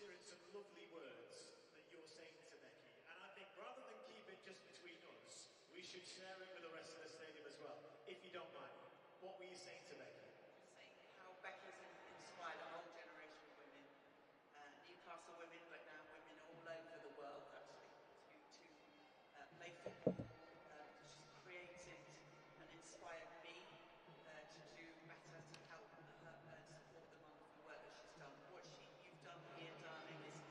hearing some lovely words that you're saying to Becky. And I think rather than keep it just between us, we should share it with the rest of the stadium as well, if you don't mind. What were you saying to Becky? Just saying how Becky's inspired a whole generation of women, Newcastle women, but now women all over the world, actually, to play football. She's created and inspired me to do better, to help her and support them on the work that she's done. What you've done here, darling, is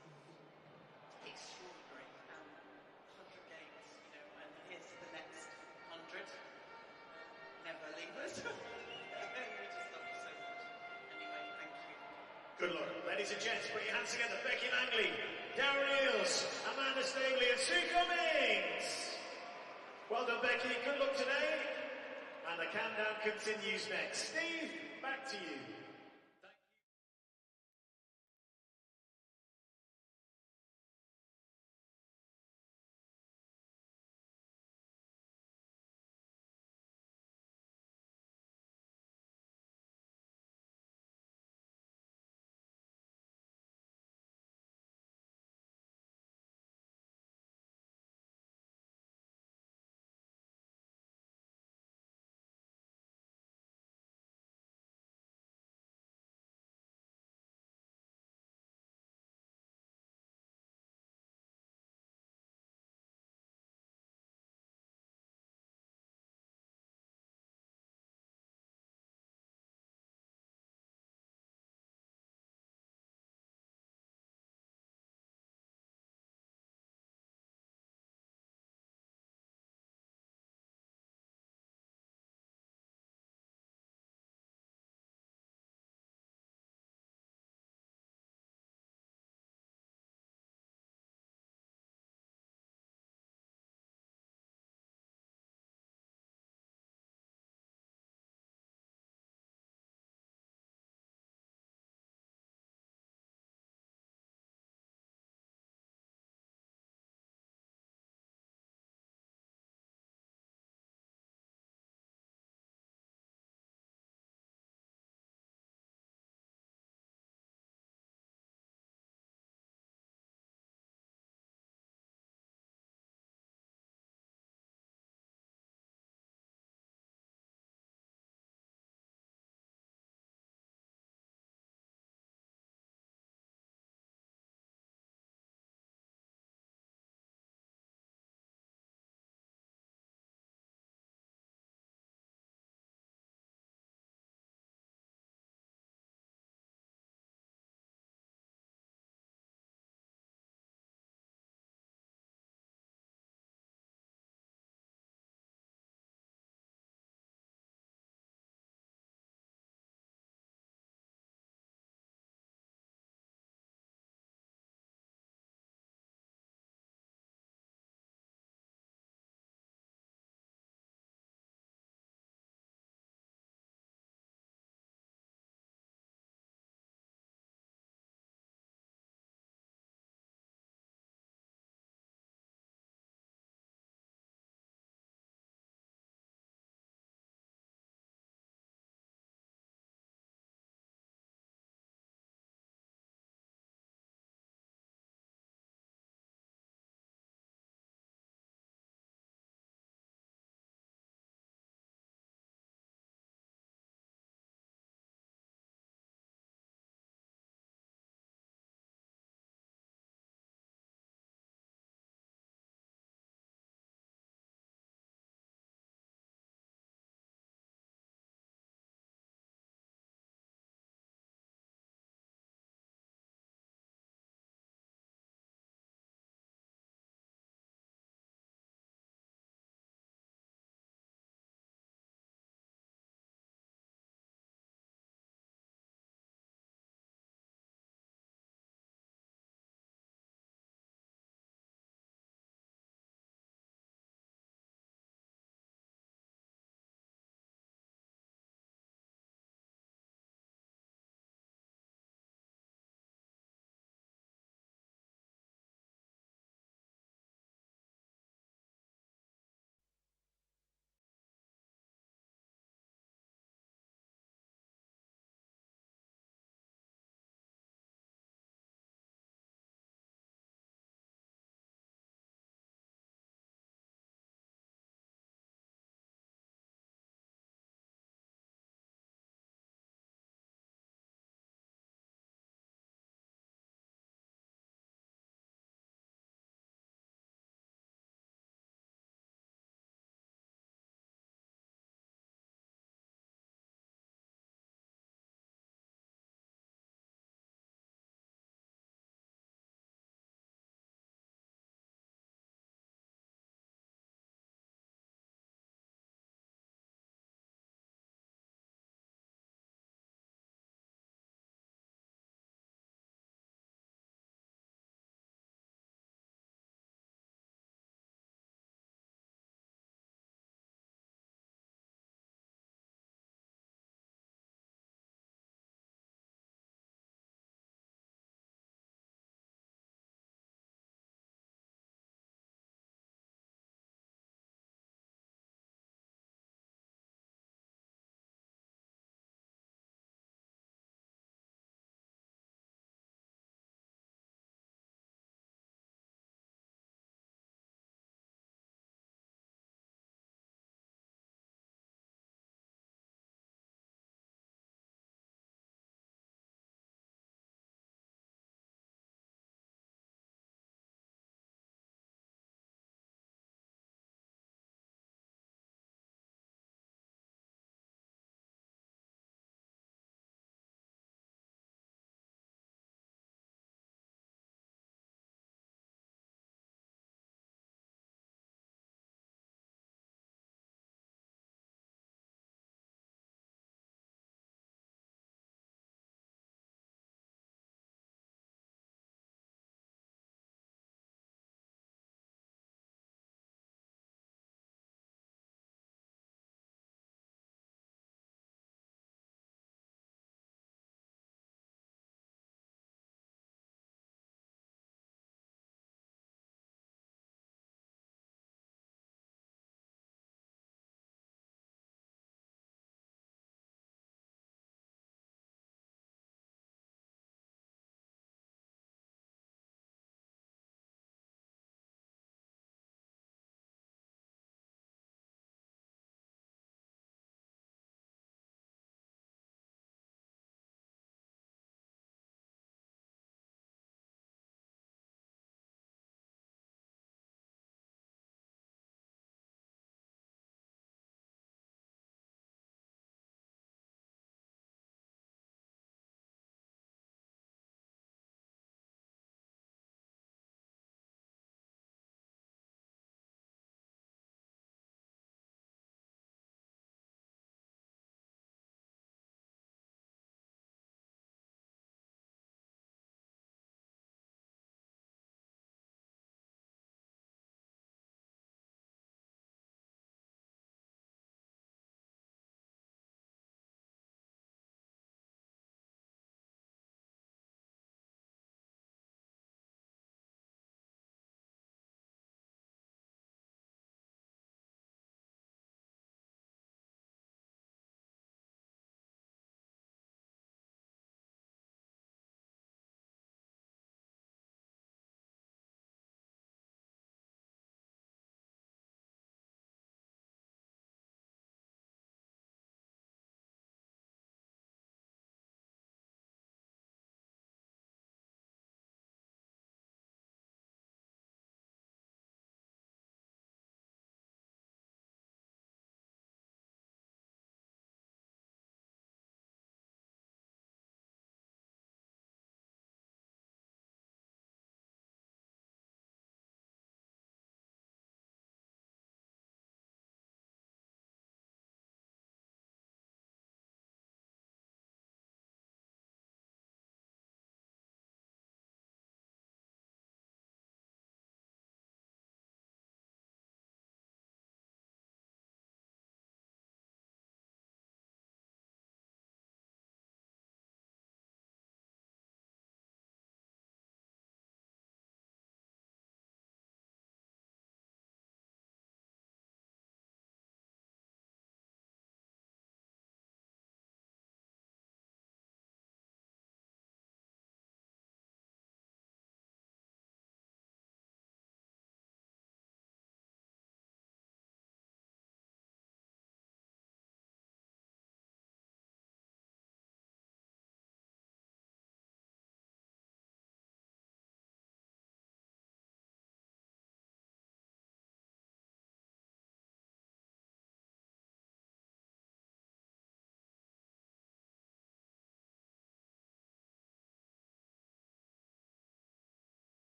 extraordinary. 100 games, you know, and here's the next 100. Never leave us. We just love you so much. Anyway, thank you. Good luck. Ladies and gents, put your hands together. Becky Langley, Darren Eales, Amanda Staveley and Sue Cummings. Well done, Becky. Good luck today. And the countdown continues next. Steve, back to you.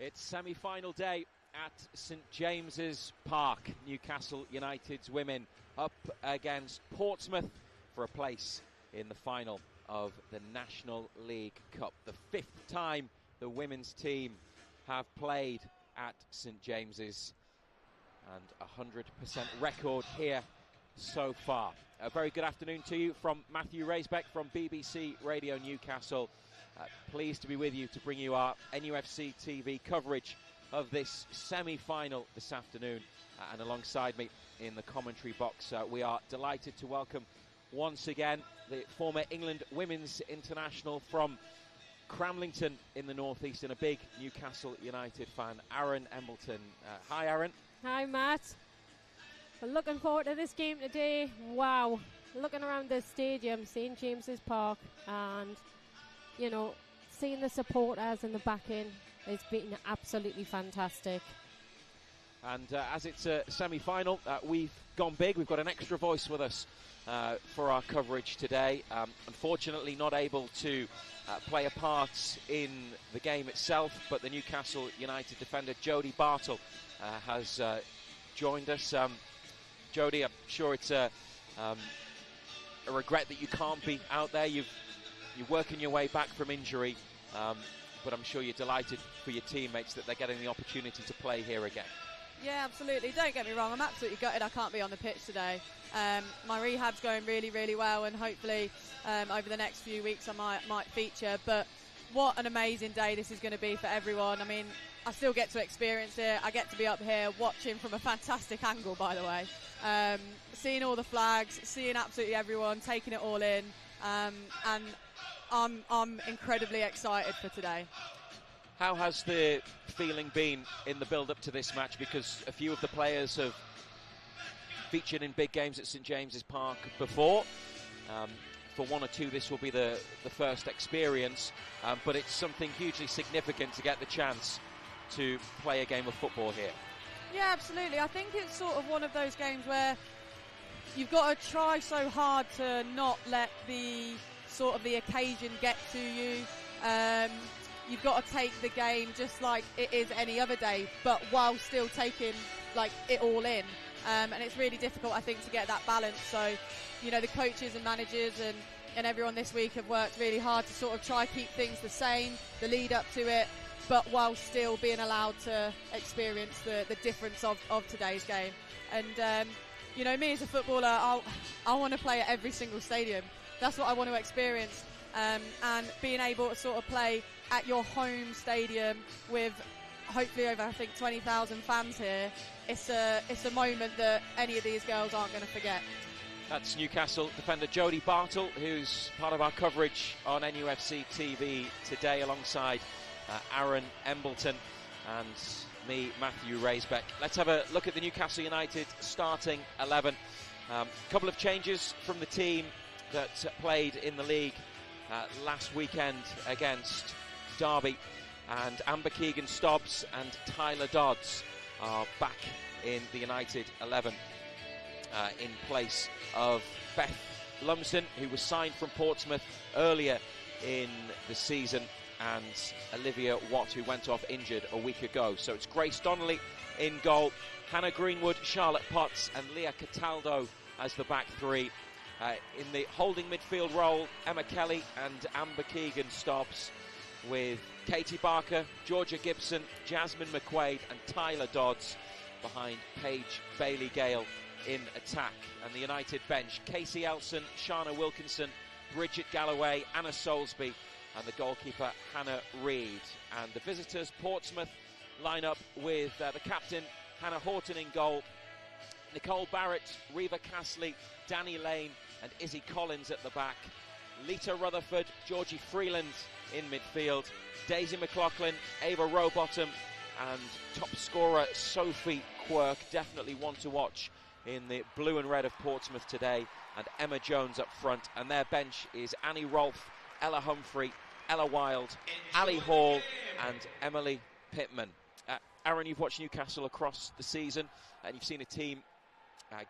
It's semi-final day at St James's Park. Newcastle United's women up against Portsmouth for a place in the final of the National League Cup. The 5th time the women's team have played at St James's, and a 100% record here so far. A very good afternoon to you from Matthew Raisbeck from BBC Radio Newcastle. Pleased to be with you to bring you our NUFC TV coverage of this semi-final this afternoon. And alongside me in the commentary box, we are delighted to welcome once again the former England women's international from Cramlington in the northeast and a big Newcastle United fan, Aaron Embleton. Hi, Aaron. Hi, Matt. We're looking forward to this game today. Wow. Looking around the stadium, St James's Park, and, you know, seeing the supporters in the back end, it's been absolutely fantastic. And as it's a semi-final, we've gone big. We've got an extra voice with us for our coverage today. Unfortunately not able to play a part in the game itself, but the Newcastle United defender Jodie Bartle has joined us. Jodie, I'm sure it's a regret that you can't be out there. You're working your way back from injury, but I'm sure you're delighted for your teammates that they're getting the opportunity to play here again. Yeah, absolutely. Don't get me wrong, I'm absolutely gutted I can't be on the pitch today. My rehab's going really, really well, and hopefully over the next few weeks I might feature. But what an amazing day this is going to be for everyone. I mean, I still get to experience it. I get to be up here watching from a fantastic angle, by the way. Seeing all the flags, seeing absolutely everyone, taking it all in, and I'm incredibly excited for today. How has the feeling been in the build-up to this match? Because a few of the players have featured in big games at St James's Park before. For one or two, this will be the first experience, but it's something hugely significant to get the chance to play a game of football here. Yeah, absolutely. I think it's sort of one of those games where you've got to try so hard to not let the sort of the occasion get to you. You've got to take the game just like it is any other day, but while still taking like it all in. And it's really difficult, I think, to get that balance. So, you know, the coaches and managers and everyone this week have worked really hard to sort of try keep things the same, the lead up to it, but while still being allowed to experience the difference of today's game. And, you know, me as a footballer, I want to play at every single stadium. That's what I want to experience. And being able to sort of play at your home stadium with hopefully over, I think, 20,000 fans here, it's a moment that any of these girls aren't going to forget. That's Newcastle defender Jodie Bartle, who's part of our coverage on NUFC TV today alongside Aaron Embleton and me, Matthew Raisbeck. Let's have a look at the Newcastle United starting 11. A couple of changes from the team that played in the league last weekend against Derby, and Amber Keegan-Stobbs and Tyler Dodds are back in the United 11 in place of Beth Lumsden, who was signed from Portsmouth earlier in the season, and Olivia Watt, who went off injured a week ago. So it's Grace Donnelly in goal, Hannah Greenwood, Charlotte Potts and Leah Cataldo as the back three. In the holding midfield role, Emma Kelly and Amber Keegan-Stobbs, with Katie Barker, Georgia Gibson, Jasmine McQuaid and Tyler Dodds behind Paige Bailey-Gale in attack. And the United bench, Casey Elson, Shana Wilkinson, Bridget Galloway, Anna Soulsby and the goalkeeper Hannah Reid. And the visitors, Portsmouth, line up with the captain Hannah Horton in goal, Nicole Barrett, Reva Castley, Danny Lane and Izzy Collins at the back, Lita Rutherford, Georgie Freeland in midfield, Daisy McLaughlin, Ava Rowbottom and top scorer Sophie Quirk, definitely one to watch in the blue and red of Portsmouth today, and Emma Jones up front. And their bench is Annie Rolfe, Ella Humphrey, Ella Wild, Ali Hall and Emily Pittman. Aaron, you've watched Newcastle across the season and you've seen a team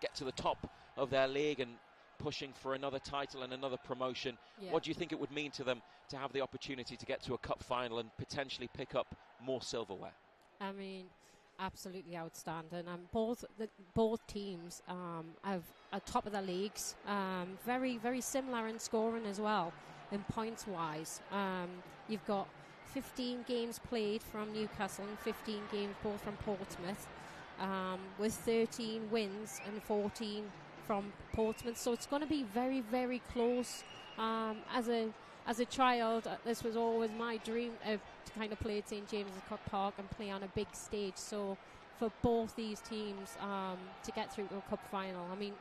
get to the top of their league and pushing for another title and another promotion. Yeah. What do you think it would mean to them to have the opportunity to get to a cup final and potentially pick up more silverware? I mean, absolutely outstanding. Both teams are top of their leagues. Very, very similar in scoring as well, in points wise. You've got 15 games played from Newcastle and 15 games both from Portsmouth, with 13 wins and 14 from Portsmouth. So it's going to be very, very close. As a child, this was always my dream to kind of play at St James's Park and play on a big stage. So for both these teams to get through to a cup final, I mean,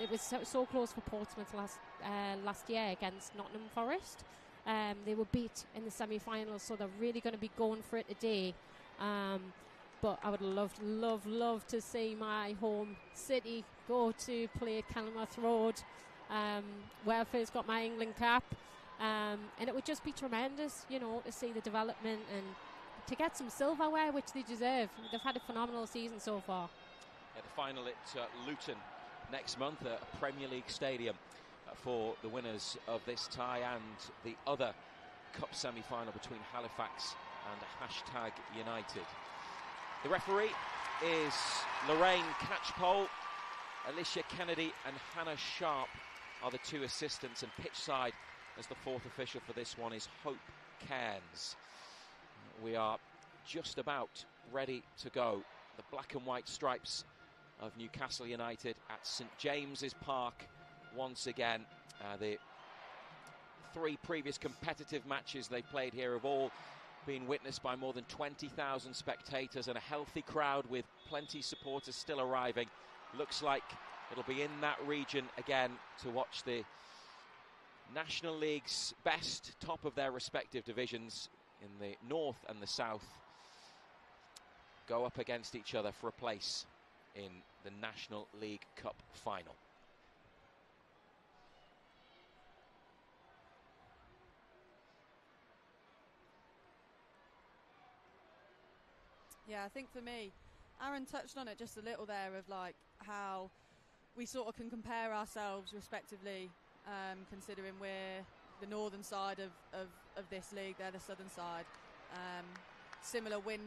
it was so close for Portsmouth last year against Nottingham Forest. They were beat in the semi-finals, so they're really going to be going for it today. But I would love to see my home city go to play at Kenilworth Road, where I first got my England cap. And it would just be tremendous, you know, to see the development and to get some silverware, which they deserve. They've had a phenomenal season so far. Yeah, the final at Luton next month, a Premier League stadium for the winners of this tie and the other cup semi-final between Halifax and #United. The referee is Lorraine Catchpole. Alicia Kennedy and Hannah Sharp are the two assistants, and pitch side as the fourth official for this one is Hope Cairns. We are just about ready to go. The black and white stripes of Newcastle United at St James's Park once again. The three previous competitive matches they played here have all been witnessed by more than 20,000 spectators and a healthy crowd with plenty supporters still arriving. Looks like it'll be in that region again to watch the National League's best, top of their respective divisions in the north and the south, go up against each other for a place in the National League Cup final. Yeah, I think for me, Aaron touched on it just a little there, of like how we sort of can compare ourselves respectively, considering we're the northern side of this league, they're the southern side. Similar win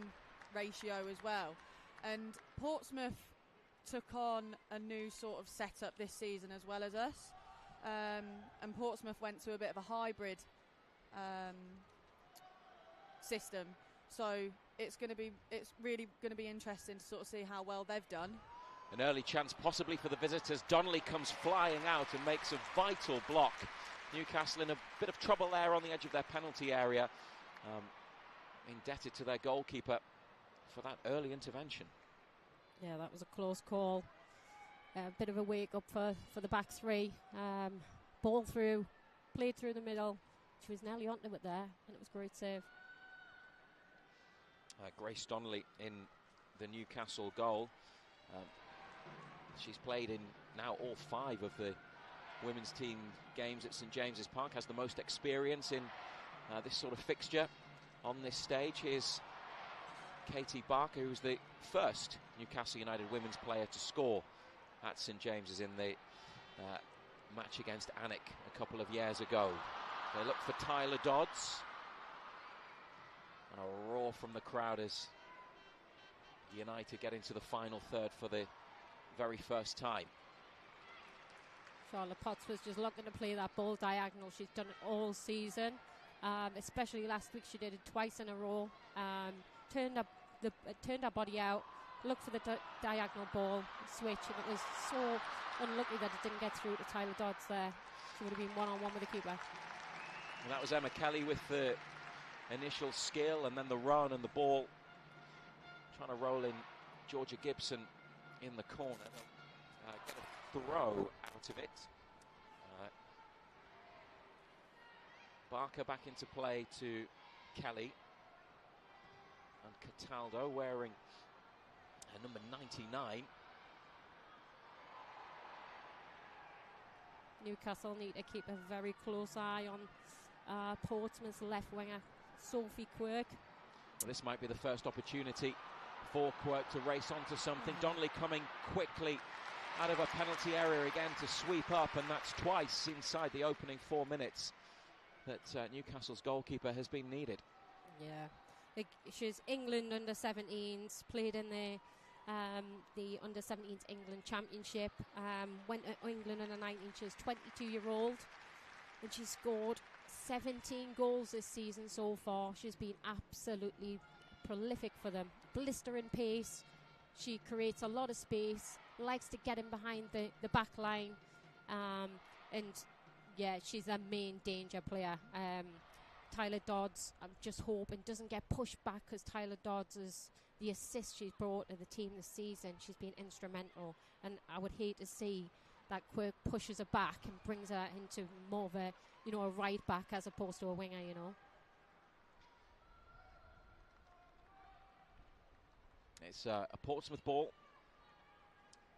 ratio as well. And Portsmouth took on a new sort of setup this season as well as us. And Portsmouth went to a bit of a hybrid system. So it's really going to be interesting to sort of see how well they've done. An early chance possibly for the visitors. Donnelly comes flying out and makes a vital block. Newcastle in a bit of trouble there on the edge of their penalty area. Indebted to their goalkeeper for that early intervention. Yeah, that was a close call. A bit of a wake-up for the back three. Ball through, played through the middle. She was nearly onto it there, and it was a great save. Grace Donnelly in the Newcastle goal. She's played in now all 5 of the women's team games at St James's Park, has the most experience in this sort of fixture on this stage. Here's Katie Barker, who's the first Newcastle United women's player to score at St James's in the match against Alnwick a couple of years ago. They look for Tyler Dodds. And a roar from the crowd as United get into the final third for the very first time. Charlotte Potts was just looking to play that ball diagonal. She's done it all season, especially last week. She did it twice in a row. Turned her body out, looked for the diagonal ball, switch, and it was so unlucky that it didn't get through to Tyler Dodds there. She would have been one-on-one with the keeper. And that was Emma Kelly with the initial skill, and then the run and the ball. Trying to roll in Georgia Gibson in the corner. Get a throw out of it. Barker back into play to Kelly. And Cataldo wearing number 99. Newcastle need to keep a very close eye on Portsmouth's left winger, Sophie Quirk. Well, this might be the first opportunity for Quirk to race onto something. Donnelly coming quickly out of a penalty area again to sweep up, and that's twice inside the opening 4 minutes that Newcastle's goalkeeper has been needed. Yeah, she's England under-17s, played in the under-17s England Championship, went to England under-19. She's 22-year-old, and she scored 17 goals this season so far. She's been absolutely prolific for them. Blistering pace. She creates a lot of space, likes to get in behind the back line, and yeah, she's a main danger player. Tyler Dodds, I'm just hoping, doesn't get pushed back, because Tyler Dodds is the assist she's brought to the team this season. She's been instrumental, and I would hate to see that Quirk pushes her back and brings her into more of a, a right back as opposed to a winger, It's a Portsmouth ball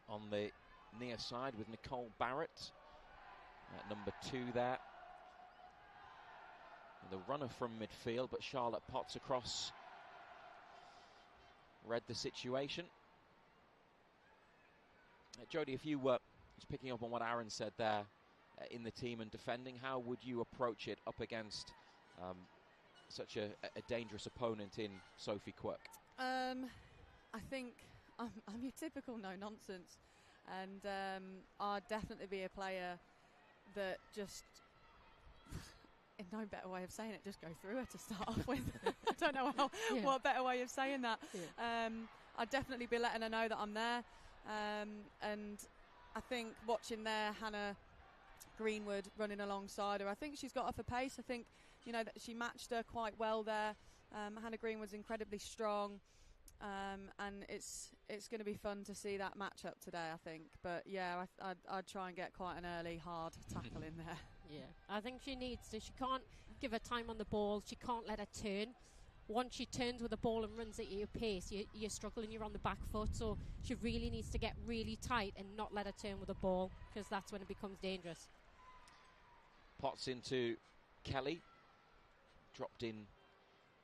on the near side with Nicole Barrett at number 2 there. The runner from midfield, but Charlotte Potts across read the situation. Jodie, if you were just picking up on what Aaron said there in the team and defending, how would you approach it up against such a dangerous opponent in Sophie Quirk? I think I'm your typical no-nonsense, and I'd definitely be a player that just... in no better way of saying it, just go through her to start off with. I don't know what better way of saying that. Yeah. I'd definitely be letting her know that I'm there. And I think watching there, Hannah Greenwood running alongside her, I think she's got off her pace. I think, that she matched her quite well there. Hannah Greenwood's incredibly strong. And it's going to be fun to see that match up today, I think. But yeah, I'd try and get quite an early, hard tackle in there. Yeah, I think she needs to. She can't give her time on the ball. She can't let her turn. Once she turns with the ball and runs at your pace, you're struggling, you're on the back foot. So she really needs to get really tight and not let her turn with the ball, because that's when it becomes dangerous. Potts into Kelly. Dropped in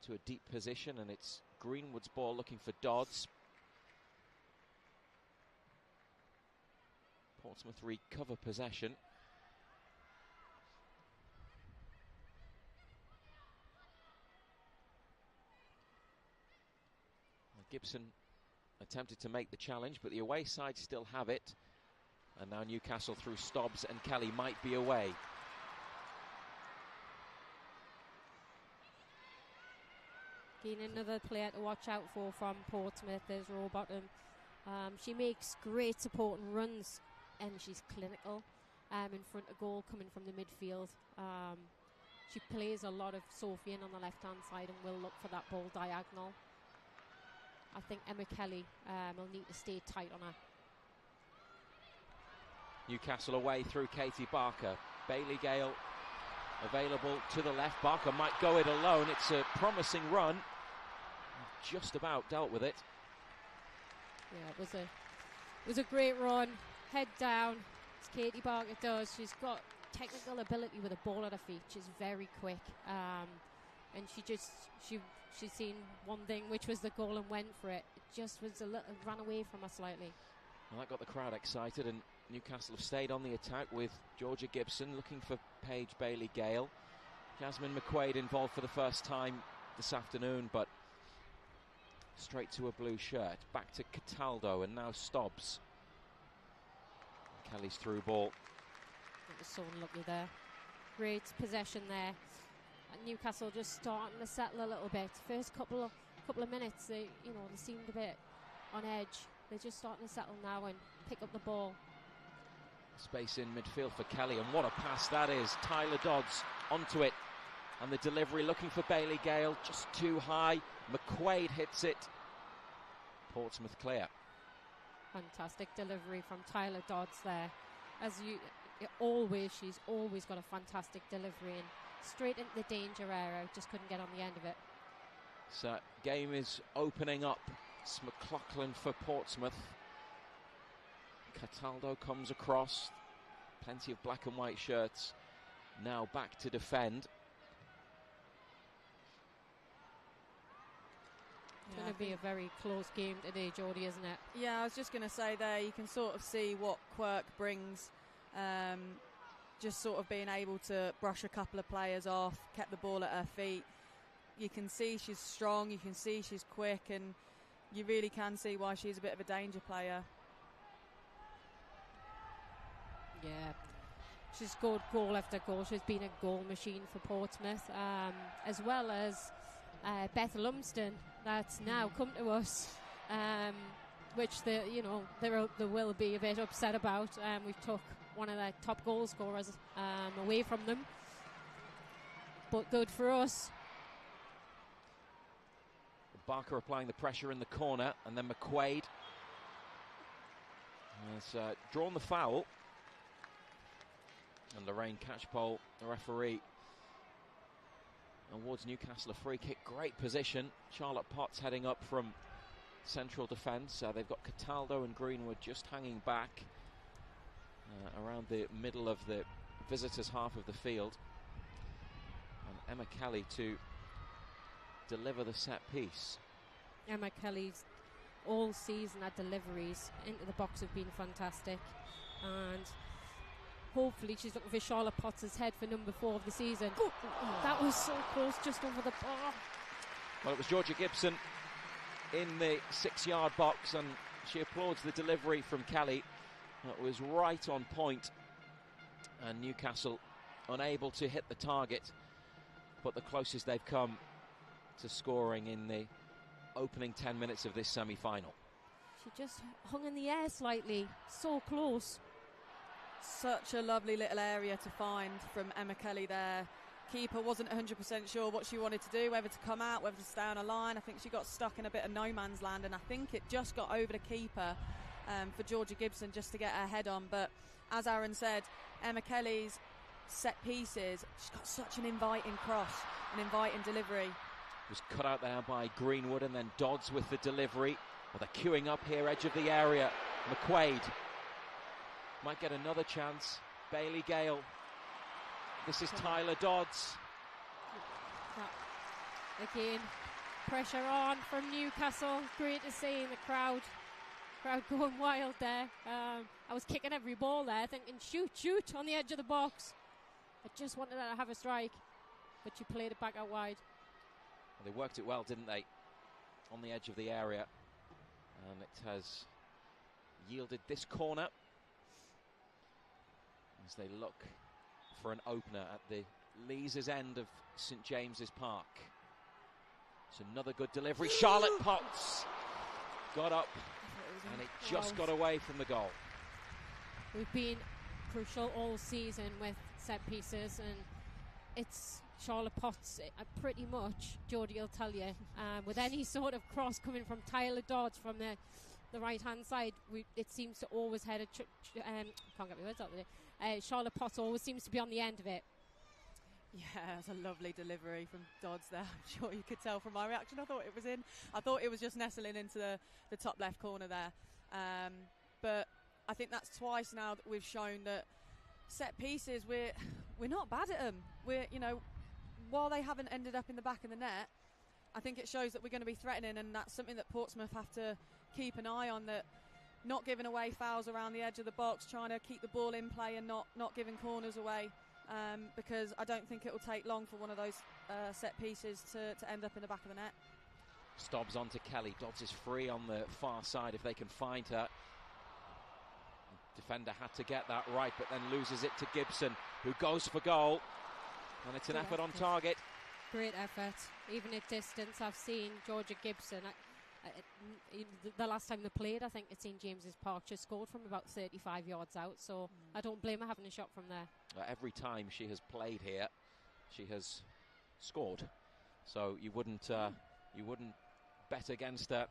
to a deep position, and it's Greenwood's ball looking for Dodds. Portsmouth recover possession. Gibson attempted to make the challenge, but the away side still have it. And now Newcastle through Stobbs, and Kelly might be away. Again, another player to watch out for from Portsmouth is Rowbottom. She makes great supporting runs, and she's clinical in front of goal coming from the midfield. She plays a lot of Sophie in on the left-hand side and will look for that ball diagonal. I think Emma Kelly will need to stay tight on her. Newcastle away through Katie Barker. Bailey Gale available to the left. Barker might go it alone. It's a promising run. Just about dealt with it. Yeah, it was a great run. Head down, as Katie Barker does. She's got technical ability with a ball at her feet. She's very quick. And she's seen one thing, which was the goal, and went for it. It just was ran away from her slightly. Well, that got the crowd excited, and Newcastle have stayed on the attack with Georgia Gibson looking for Paige Bailey Gale. Jasmine McQuaid involved for the first time this afternoon, but straight to a blue shirt. Back to Cataldo, and now Stobbs. Kelly's through ball. It was so unlucky there. Great possession there. Newcastle just starting to settle a little bit. First couple of minutes, they seemed a bit on edge. They're just starting to settle now and pick up the ball. Space in midfield for Kelly, and what a pass that is. Tyler Dodds onto it, and the delivery looking for Bailey Gale, just too high. McQuaid hits it. Portsmouth clear. Fantastic delivery from Tyler Dodds there. She's always got a fantastic delivery, and straight into the danger area, just couldn't get on the end of it. So game is opening up. It's McLaughlin for Portsmouth. Cataldo comes across. Plenty of black and white shirts. Now back to defend. It's going to be a very close game today, Jodie, isn't it? Yeah, I was just going to say there, you can sort of see what Quirk brings. Just sort of being able to brush a couple of players off, kept the ball at her feet. You can see she's strong, you can see she's quick, and you really can see why she's a bit of a danger player. Yeah, she's scored goal after goal. She's been a goal machine for Portsmouth, as well as Beth Lumsden, that's now come to us, which they will be a bit upset about. We took one of their top goal scorers away from them, but good for us. Barker applying the pressure in the corner, and then McQuaid has drawn the foul. And Lorraine Catchpole, the referee, awards Newcastle a free kick. Great position. Charlotte Potts heading up from central defence. They've got Cataldo and Greenwood just hanging back around the middle of the visitors' half of the field. And Emma Kelly to deliver the set piece. Emma Kelly's all season at deliveries into the box have been fantastic, and hopefully she's looking for Charlotte Potts' head for number 4 of the season. Oh, that was so close, just over the bar. Well, it was Georgia Gibson in the 6-yard box, and she applauds the delivery from Kelly. That was right on point, and Newcastle unable to hit the target, but the closest they've come to scoring in the opening 10 minutes of this semi-final. She just hung in the air slightly, so close. Such a lovely little area to find from Emma Kelly there. Keeper wasn't 100% sure what she wanted to do, whether to come out, whether to stay on a line. I think she got stuck in a bit of no man's land, and I think it just got over the keeper for Georgia Gibson just to get her head on. But as Aaron said, Emma Kelly's set pieces, she's got such an inviting cross, an inviting delivery. Was cut out there by Greenwood, and then Dodds with the delivery. Well, they're queuing up here, edge of the area. McQuaid might get another chance. Bailey Gale. This is Tyler Dodds. Again, pressure on from Newcastle. Great to see in the crowd going wild there. I was kicking every ball there, thinking shoot on the edge of the box. I just wanted her to have a strike, but she played it back out wide. Well, they worked it well, didn't they? On the edge of the area, and it has yielded this corner as they look for an opener at the Leazes end of St James's Park. It's another good delivery. Charlotte Potts got up, and it just got away from the goal. We've been crucial all season with set pieces, and it's Charlotte Potts pretty much, Jodie will tell you, with any sort of cross coming from Tyler Dodds from the right hand side, it seems to always head can't get my words out today. Charlotte Potts always seems to be on the end of it. Yeah, it's a lovely delivery from Dodds there. I'm sure you could tell from my reaction. I thought it was just nestling into the top left corner there. But I think that's twice now that we've shown that set pieces, we're not bad at them. While they haven't ended up in the back of the net, I think it shows that we're going to be threatening, and that's something that Portsmouth have to keep an eye on, that not giving away fouls around the edge of the box, trying to keep the ball in play and not giving corners away, because I don't think it will take long for one of those set pieces to end up in the back of the net. Stobbs onto Kelly. Dodds is free on the far side if they can find her. Defender had to get that right, but then loses it to Gibson, who goes for goal. And it's an effort on target. Great effort. Even at distance, I've seen Georgia Gibson. The last time they played, I think, at St James's Park, she scored from about 35 yards out. So I don't blame her having a shot from there. Every time she has played here, she has scored. So you wouldn't bet against her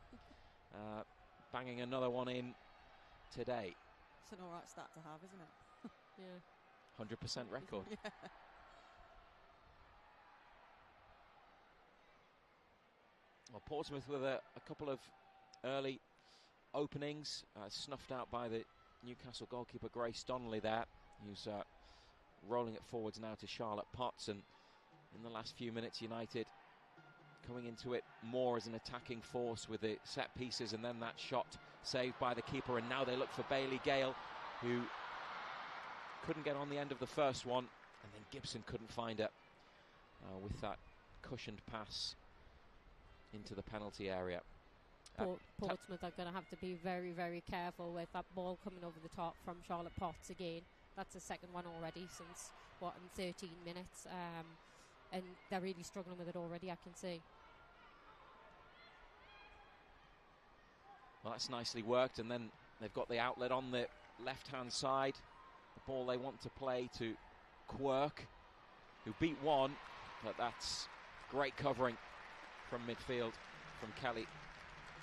banging another one in today. It's an all right stat to have, isn't it? Yeah. 100% record. Yeah. Well, Portsmouth with a couple of early openings, snuffed out by the Newcastle goalkeeper Grace Donnelly there, who's rolling it forwards now to Charlotte Potts, and in the last few minutes United coming into it more as an attacking force with the set pieces, and then that shot saved by the keeper. And now they look for Bailey Gale, who couldn't get on the end of the first one, and then Gibson couldn't find her with that cushioned pass into the penalty area. Portsmouth are going to have to be very, very careful with that ball coming over the top from Charlotte Potts again. That's the second one already since, what, in 13 minutes. And they're really struggling with it already, I can see. Well, that's nicely worked, and then they've got the outlet on the left-hand side. The ball they want to play to Quirk, who beat one, but that's great covering from midfield from Kelly.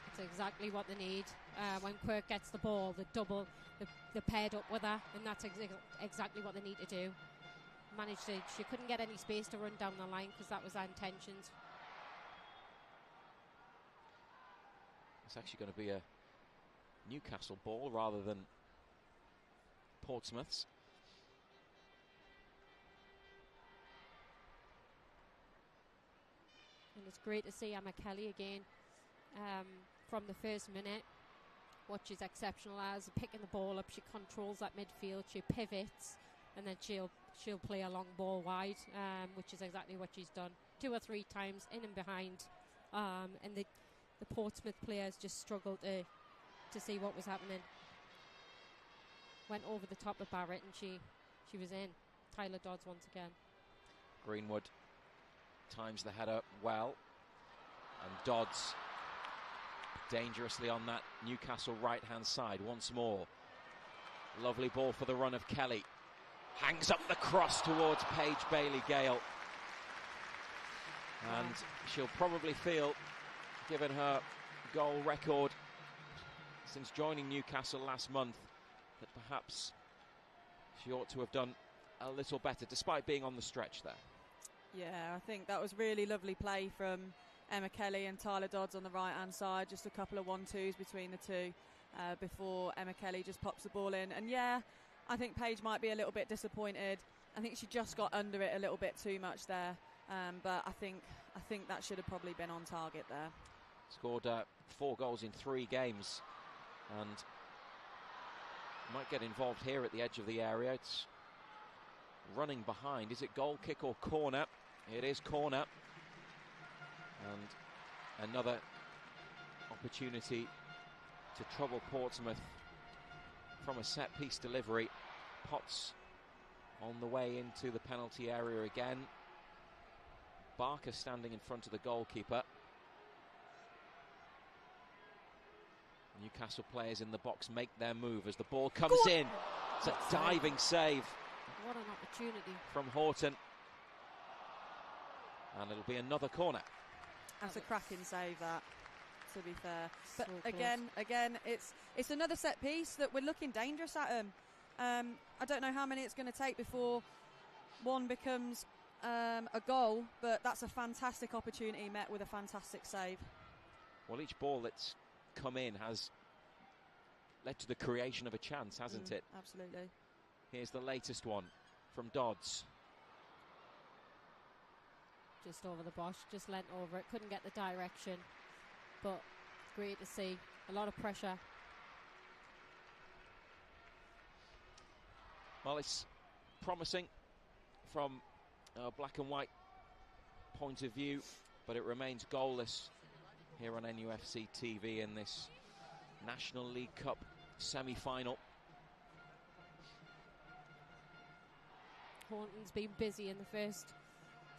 It's exactly what they need. When Quirk gets the ball, they're paired up with her, and that's exactly what they need to do. She couldn't get any space to run down the line because that was our intentions. It's actually going to be a Newcastle ball rather than Portsmouth's. And it's great to see Emma Kelly again from the first minute. What she's exceptional as, picking the ball up, she controls that midfield, she pivots, and then she'll play a long ball wide, which is exactly what she's done 2 or 3 times, in and behind. And the Portsmouth players just struggled to see what was happening. Went over the top of Barrett, and she was in. Tyler Dodds once again. Greenwood times the header well, and Dodds dangerously on that Newcastle right-hand side once more. Lovely ball for the run of Kelly. Hangs up the cross towards Paige Bailey Gale. And she'll probably feel, given her goal record since joining Newcastle last month, that perhaps she ought to have done a little better, despite being on the stretch there. Yeah, I think that was really lovely play from Emma Kelly and Tyler Dodds on the right-hand side. Just a couple of 1-2s between the two before Emma Kelly just pops the ball in. And yeah, I think Paige might be a little bit disappointed. I think she just got under it a little bit too much there. But I think that should have probably been on target there. Scored 4 goals in 3 games, and might get involved here at the edge of the area. It's running behind. Is it goal kick or corner? It is corner. And another opportunity to trouble Portsmouth from a set-piece delivery. Potts on the way into the penalty area again. Barker standing in front of the goalkeeper. Newcastle players in the box make their move as the ball comes in. It's a diving save. What an opportunity from Horton. And it'll be another corner. That's a cracking save, that, to be fair. But so again, it's another set piece that we're looking dangerous at them. I don't know how many it's going to take before one becomes a goal, but that's a fantastic opportunity met with a fantastic save. Well, each ball that's come in has led to the creation of a chance, hasn't it? Absolutely. Here's the latest one from Dodds. Just over the Bosch, just leant over it, couldn't get the direction, but great to see. A lot of pressure. Well, it's promising from a black and white point of view, but it remains goalless here on NUFC TV in this National League Cup semi-final. Horton's been busy in the first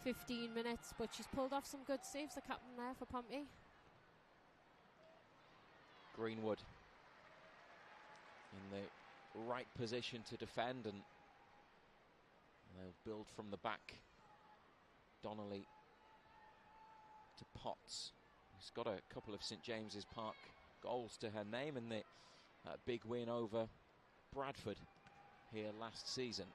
15 minutes, but she's pulled off some good saves, the captain there for Pompey. Greenwood in the right position to defend, and they'll build from the back. Donnelly to Potts, who's got a couple of St James's Park goals to her name in the big win over Bradford here last season.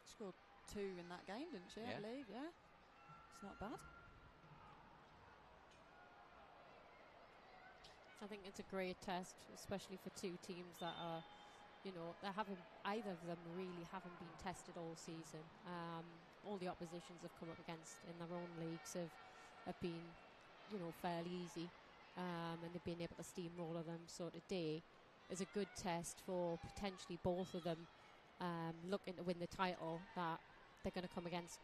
Scored 2 in that game, didn't she? I believe, yeah. It's not bad. I think it's a great test, especially for two teams that are, you know, either of them really haven't been tested all season. All the oppositions have come up against in their own leagues have been, you know, fairly easy, and they've been able to steamroller them. So today is a good test for potentially both of them looking to win the title, that they're going to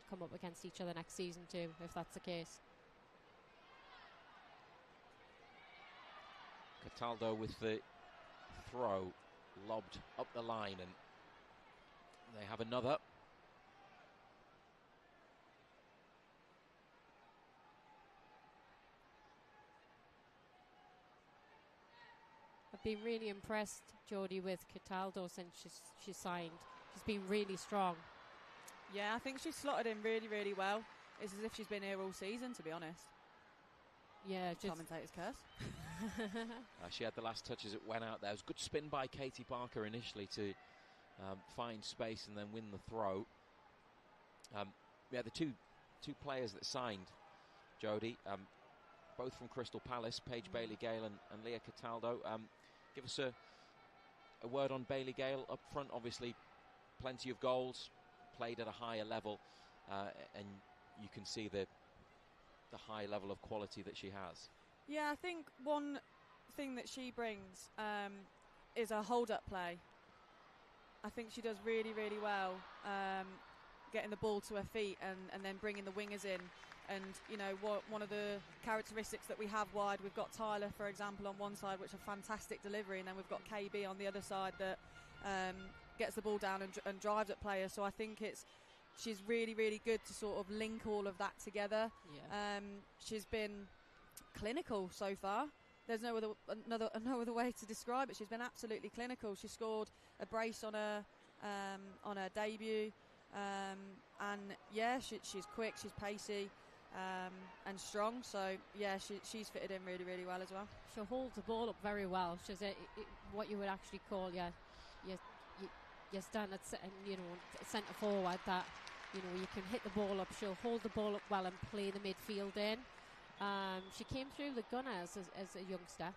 come up against each other next season too, if that's the case. Cataldo with the throw, lobbed up the line, and they have another. I've been really impressed, Jodie, with Cataldo since she's signed. She's been really strong. Yeah, I think she's slotted in really, really well. It's as if she's been here all season, to be honest. Yeah, commentator's curse. She had the last touch as it went out there. It was a good spin by Katie Barker initially to find space and then win the throw. The two players that signed, Jodie, both from Crystal Palace, Paige Bailey-Gale and Leah Cataldo. Give us a word on Bailey-Gale up front. Obviously, plenty of goals, played at a higher level, and you can see the high level of quality that she has. Yeah, I think one thing that she brings is a hold-up play. I think she does really, really well getting the ball to her feet and then bringing the wingers in. And, you know, one of the characteristics that we have wide, we've got Tyler, for example, on one side, which is a fantastic delivery, and then we've got KB on the other side that gets the ball down and drives at players. So I think she's really, really good to sort of link all of that together. Yeah. She's been clinical so far. There's no other way to describe it. She's been absolutely clinical. She scored a brace on her debut, and yeah, she's quick, she's pacey, and strong. So yeah, she's fitted in really, really well as well. She holds the ball up very well. She's what you would actually call your standard, you know, centre forward that, you know, you can hit the ball up. She'll hold the ball up well and play the midfield in. She came through the Gunners as a youngster,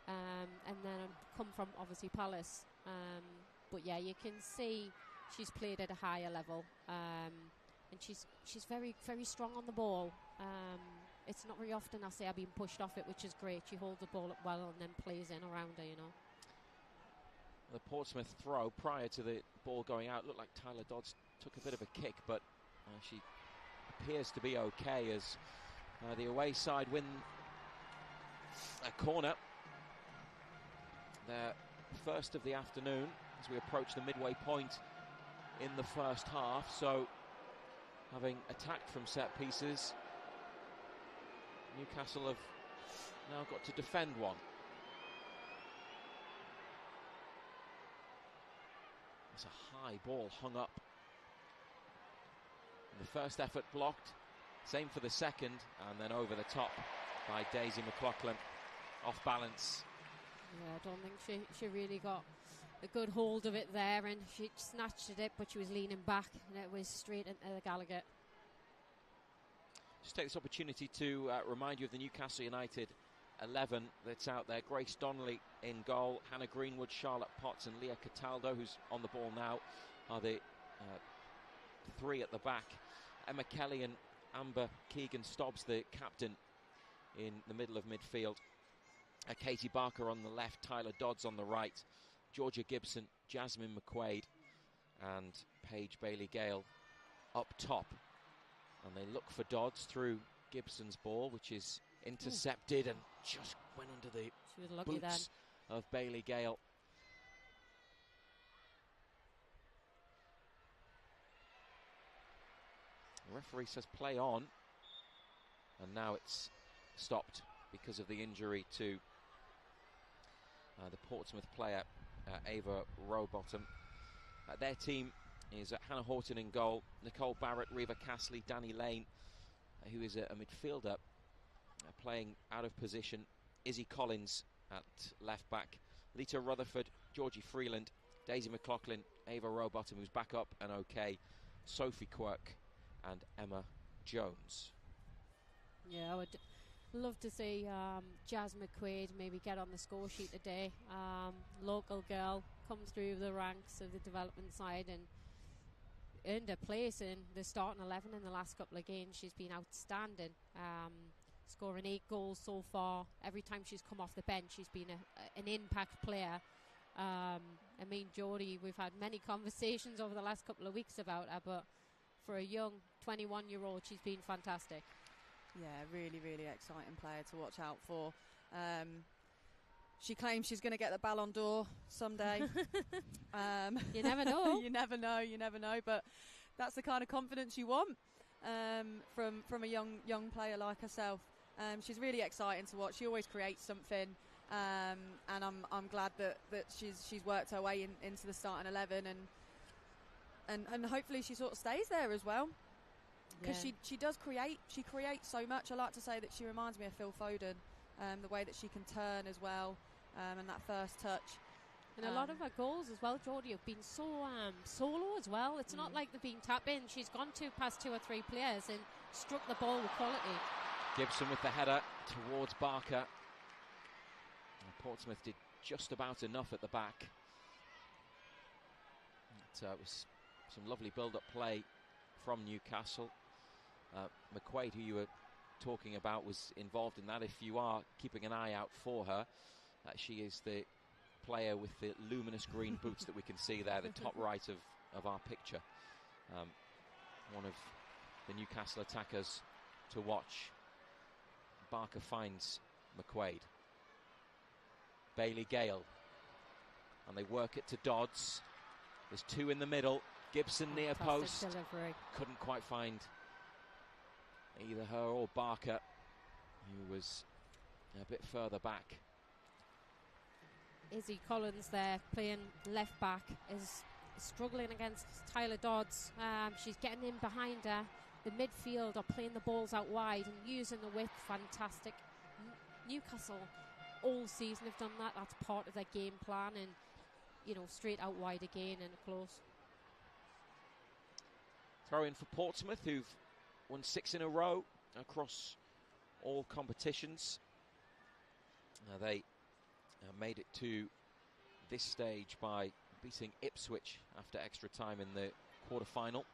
and then come from obviously Palace. But yeah, you can see she's played at a higher level, and she's very, very strong on the ball. It's not very often I see her being pushed off it, which is great. She holds the ball up well and then plays in around her, you know. The Portsmouth throw prior to the ball going out looked like Tyler Dodds took a bit of a kick, but she appears to be okay as the away side win a corner. Their first of the afternoon as we approach the midway point in the first half. So having attacked from set pieces, Newcastle have now got to defend one. It's a high ball hung up. The first effort blocked, same for the second, and then over the top by Daisy McLaughlin, off balance. Yeah, I don't think she really got a good hold of it there, and she snatched at it, but she was leaning back, and it was straight into the Gallagher. Just take this opportunity to remind you of the Newcastle United 11 that's out there. Grace Donnelly in goal, Hannah Greenwood, Charlotte Potts and Leah Cataldo, who's on the ball now, are the three at the back. Emma Kelly and Amber Keegan-Stobbs, the captain, in the middle of midfield. Katie Barker on the left, Tyler Dodds on the right, Georgia Gibson, Jasmine McQuaid and Paige Bailey-Gale up top. And they look for Dodds through Gibson's ball, which is intercepted and just went under the boots of Bailey-Gale. The referee says play on, and now it's stopped because of the injury to the Portsmouth player, Ava Rowbottom. Their team is Hannah Horton in goal, Nicole Barrett, Reva Castley, Danny Lane, who is a midfielder playing out of position, Izzy Collins at left back, Lita Rutherford, Georgie Freeland, Daisy McLaughlin, Ava Rowbottom, who's back up and okay, Sophie Quirk and Emma Jones. Yeah, Love to see Jazz McQuaid maybe get on the score sheet today. Local girl, come through the ranks of the development side and earned a place in the starting 11 in the last couple of games. She's been outstanding, scoring 8 goals so far. Every time she's come off the bench, she's been an impact player. I mean, Jodie, we've had many conversations over the last couple of weeks about her, but for a young 21-year-old, she's been fantastic. Yeah, really, really exciting player to watch out for. She claims she's going to get the Ballon d'Or someday. You never know. You never know. But that's the kind of confidence you want from a young player like herself. She's really exciting to watch. She always creates something, and I'm glad that she's worked her way into the starting 11, and hopefully she sort of stays there as well. Because she does create. She creates so much. I like to say that she reminds me of Phil Foden, the way that she can turn as well, and that first touch. And a lot of her goals as well, Jodie, have been so solo as well. It's not like they've been tap in. She's gone past 2 or 3 players and struck the ball with quality. Gibson with the header towards Barker. And Portsmouth did just about enough at the back. It was some lovely build-up play from Newcastle. McQuaid, who you were talking about, was involved in that. If you are keeping an eye out for her, she is the player with the luminous green boots that we can see there, the top right of our picture. One of the Newcastle attackers to watch. Barker finds McQuaid. Bailey Gale. And they work it to Dodds. There's 2 in the middle. Gibson near post. Delivery. Couldn't quite find either her or Barker, who was a bit further back. Izzy Collins there, playing left back, is struggling against Tyler Dodds. She's getting in behind her. The midfield are playing the balls out wide and using the width. Fantastic. Newcastle all season have done that. That's part of their game plan, and straight out wide again and close. Throw in for Portsmouth, who've won 6 in a row across all competitions. They made it to this stage by beating Ipswich after extra time in the quarter-final.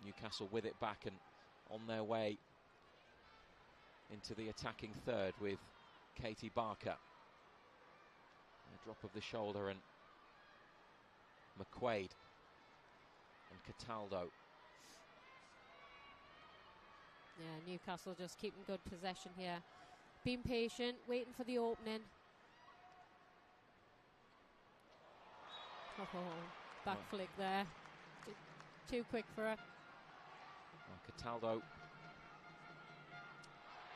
Newcastle with it back and on their way into the attacking third with Katie Barker. A drop of the shoulder, and McQuaid and Cataldo. Yeah, Newcastle just keeping good possession here. Being patient, waiting for the opening. Oh, back flick there. Too quick for her. Cataldo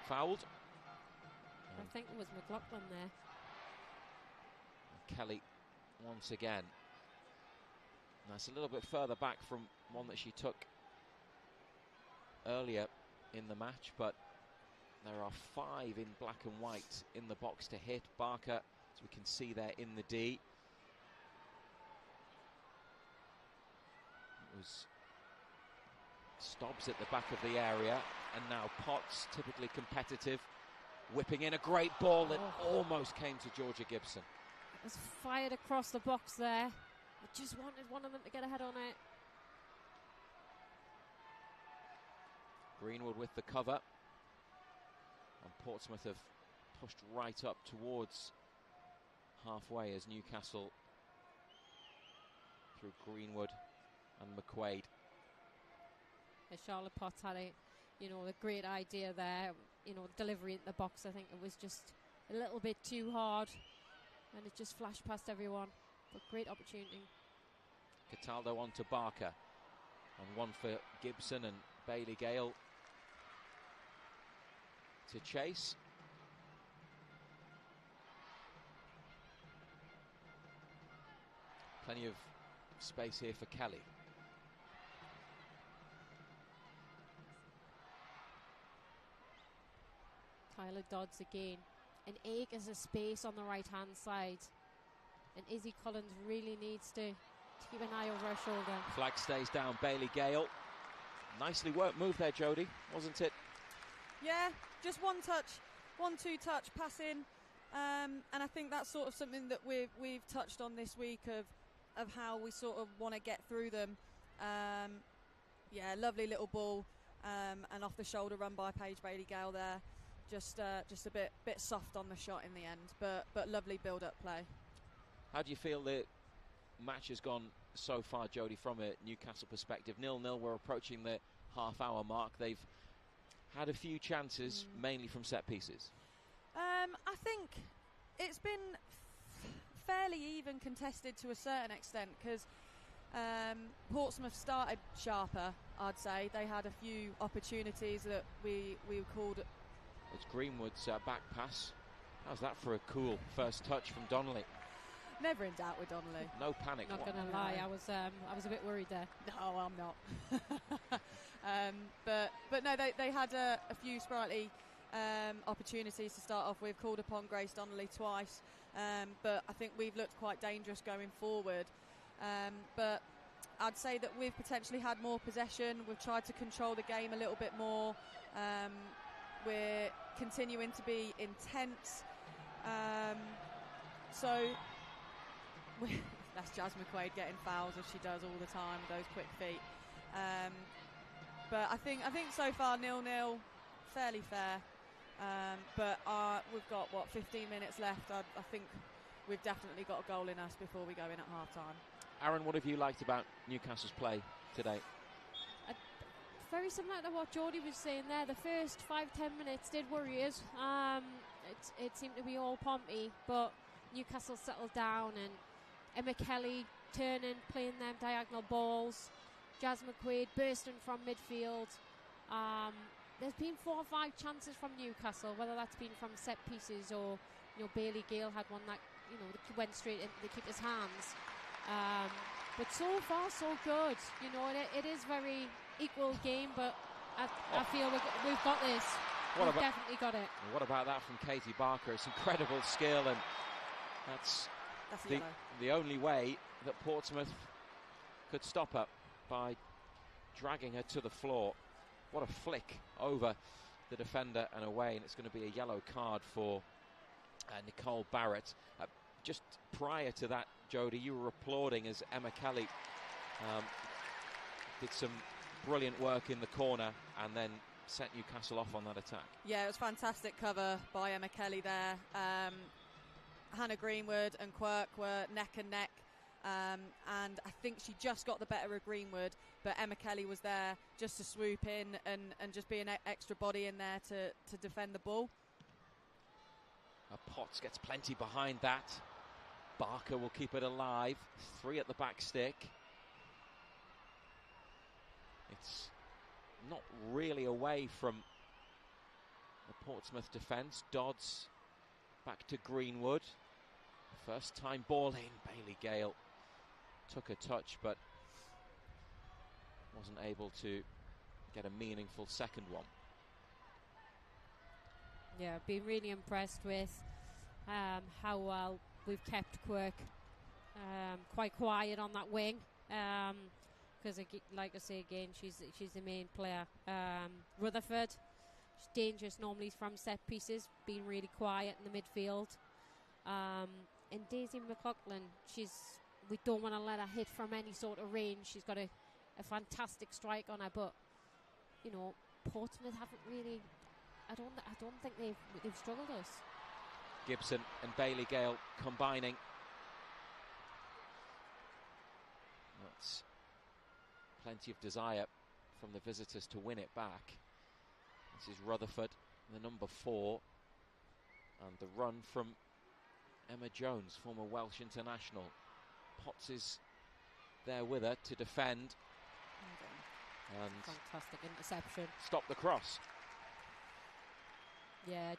fouled. I think it was McLaughlin there. Kelly once again. That's a little bit further back from one that she took earlier in the match, but there are 5 in black and white in the box to hit. Barker, as we can see there in the D. It was Stobbs at the back of the area, and now Potts, typically competitive, whipping in a great ball that almost came to Georgia Gibson. It was fired across the box there. I just wanted one of them to get a head on it. Greenwood with the cover, and Portsmouth have pushed right up towards halfway as Newcastle through Greenwood and McQuaid. Charlotte Potts had a great idea there, delivery in the box. I think it was just a little bit too hard, and it just flashed past everyone. But great opportunity. Cataldo on to Barker, and one for Gibson and Bailey Gale to chase. Plenty of space here for Kelly. Tyler Dodds again. An acres of space on the right-hand side. And Izzy Collins really needs to keep an eye over her shoulder. Flag stays down. Bailey Gale Nicely worked move there, Jodie, wasn't it? Yeah, just one touch, 1-2 touch passing, and I think that's sort of something that we've touched on this week of how we sort of want to get through them. Yeah, lovely little ball, and off the shoulder run by Paige Bailey-Gale there. Just a bit soft on the shot in the end, but lovely build-up play. How do you feel the match has gone so far, Jodie, from a Newcastle perspective? 0-0, we're approaching the half-hour mark. They've had a few chances, mainly from set pieces. I think it's been fairly even contested to a certain extent, because Portsmouth started sharper, I'd say. They had a few opportunities that we called. It's Greenwood's back pass. How's that for a cool first touch from Donnelly? Never in doubt with Donnelly. No panic. Not going to lie, I was a bit worried there. No, I'm not. But no, they had a few sprightly opportunities to start off with. Called upon Grace Donnelly twice, but I think we've looked quite dangerous going forward. But I'd say that we've potentially had more possession. We've tried to control the game a little bit more. We're continuing to be intense. So that's Jazz McQuaid getting fouls, as she does all the time with those quick feet. But I think so far 0-0, fairly fair. But we've got 15 minutes left. I think we've definitely got a goal in us before we go in at half time. Aaron, what have you liked about Newcastle's play today? Very similar to what Jodie was saying there. The first 5-10 minutes did worry us. It seemed to be all Pompey, but Newcastle settled down, and Emma Kelly turning, playing them diagonal balls. Jazz McQuaid bursting from midfield. There's been 4 or 5 chances from Newcastle, whether that's been from set pieces or Bailey Gale had one that that went straight into the keeper's hands. But so far so good. It is very equal game, but I feel we've got this. We've definitely got it. What about that from Katie Barker? It's incredible skill, and that's the only way that Portsmouth could stop her, by dragging her to the floor. What a flick over the defender and away, and it's going to be a yellow card for Nicole Barrett. Just prior to that, Jodie, you were applauding as Emma Kelly did some brilliant work in the corner and then set Newcastle off on that attack. Yeah, it was fantastic cover by Emma Kelly there. Hannah Greenwood and Quirk were neck and neck, and I think she just got the better of Greenwood, but Emma Kelly was there just to swoop in and just be an extra body in there to defend the ball. Potts gets plenty behind that. Barker will keep it alive. 3 at the back stick. It's not really away from the Portsmouth defence. Dodds back to Greenwood. First time ball in. Bailey Gale took a touch but wasn't able to get a meaningful second one. Yeah, I've been really impressed with how well we've kept Quirk quite quiet on that wing, because like I say again, she's the main player. Rutherford, she's dangerous normally from set pieces, being really quiet in the midfield. And Daisy McLaughlin, we don't want to let her hit from any sort of range. She's got a fantastic strike on her, but Portsmouth haven't really. I don't think they've struggled us. Gibson and Bailey Gale combining. That's plenty of desire from the visitors to win it back. This is Rutherford, the number 4, and the run from Emma Jones, former Welsh international. Potts is there with her to defend. And fantastic interception. Stop the cross. Yeah,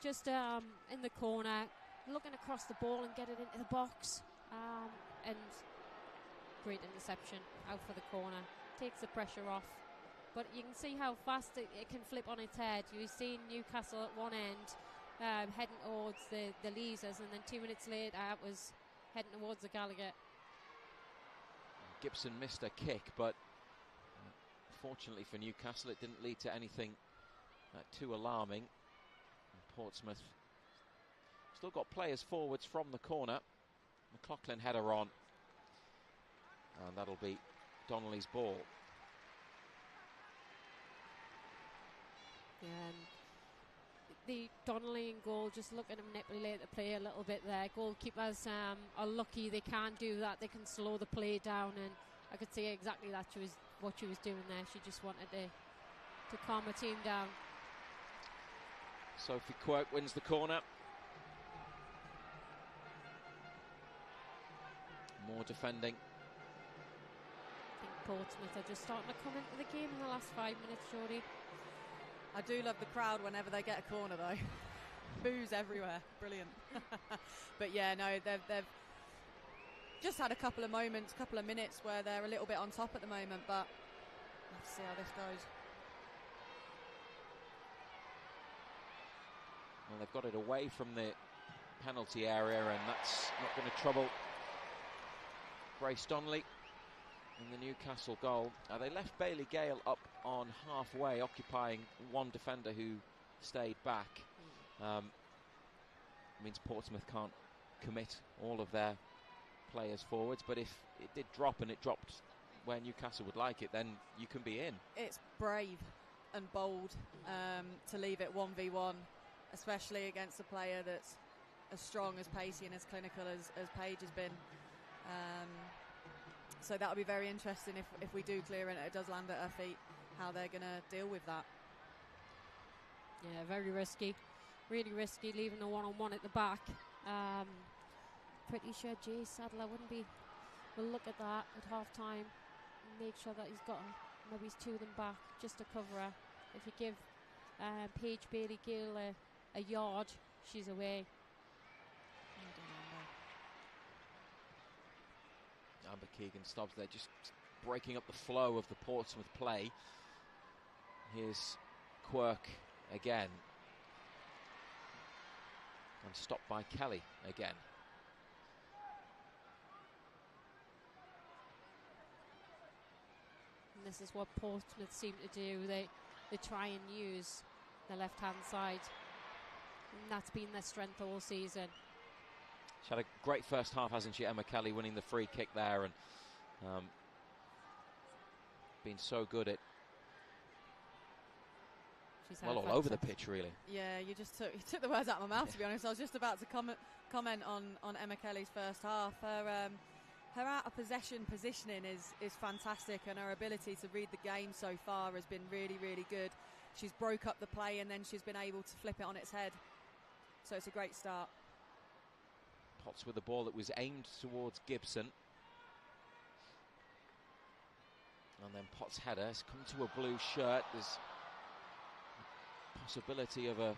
just in the corner, looking across the ball and get it into the box. And great interception out for the corner. Takes the pressure off. But you can see how fast it can flip on its head. You've seen Newcastle at one end heading towards the Leazers, and then 2 minutes later it was heading towards the Gallagher. Gibson missed a kick, but Fortunately for Newcastle, it didn't lead to anything too alarming. And Portsmouth still got players forwards from the corner. McLaughlin header on, and that'll be Donnelly's ball. Yeah, and the Donnelly in goal, just looking to manipulate the play a little bit there. Goalkeepers are lucky they can't do that. They can slow the play down, and I could see exactly that what she was doing there. She just wanted to calm her team down. Sophie Quirk wins the corner. More defending. I think Portsmouth are just starting to come into the game in the last 5 minutes, Jodie. I do love the crowd whenever they get a corner, though. Boos everywhere. Brilliant. But yeah, no, they've just had a couple of moments, couple of minutes where they're a little bit on top at the moment, but let's see how this goes. Well, they've got it away from the penalty area, and that's not going to trouble Grace Donnelly in the Newcastle goal. They left Bailey Gale up on halfway, occupying one defender who stayed back. Means Portsmouth can't commit all of their players forwards, but if it did drop and it dropped where Newcastle would like it, then you can be in. It's brave and bold to leave it 1v1, especially against a player that's as strong, as pacey and as clinical as Paige has been. So that'll be very interesting if we do clear and it does land at her feet, how they're going to deal with that. Yeah, very risky. Really risky, leaving a one-on-one at the back. Pretty sure Jay Sadler will look at that at half-time and make sure that he's got maybe he's two of them back just to cover her. If you give Paige Bailey Gale a yard, she's away. Amber Keegan-Stubbs there, just breaking up the flow of the Portsmouth play. Here's Quirk again. And stopped by Kelly again. And this is what Portsmouth seem to do. They try and use the left-hand side. And that's been their strength all season. She had a great first half, hasn't she, Emma Kelly, winning the free kick there, and been so good at all over the pitch, really. Yeah, you took the words out of my mouth, to be honest. I was just about to comment on Emma Kelly's first half. Her out of possession positioning is fantastic, and her ability to read the game so far has been really, really good. She's broke up the play and then she's been able to flip it on its head. So it's a great start. Potts with the ball that was aimed towards Gibson. And then Potts' header has come to a blue shirt. There's a possibility of a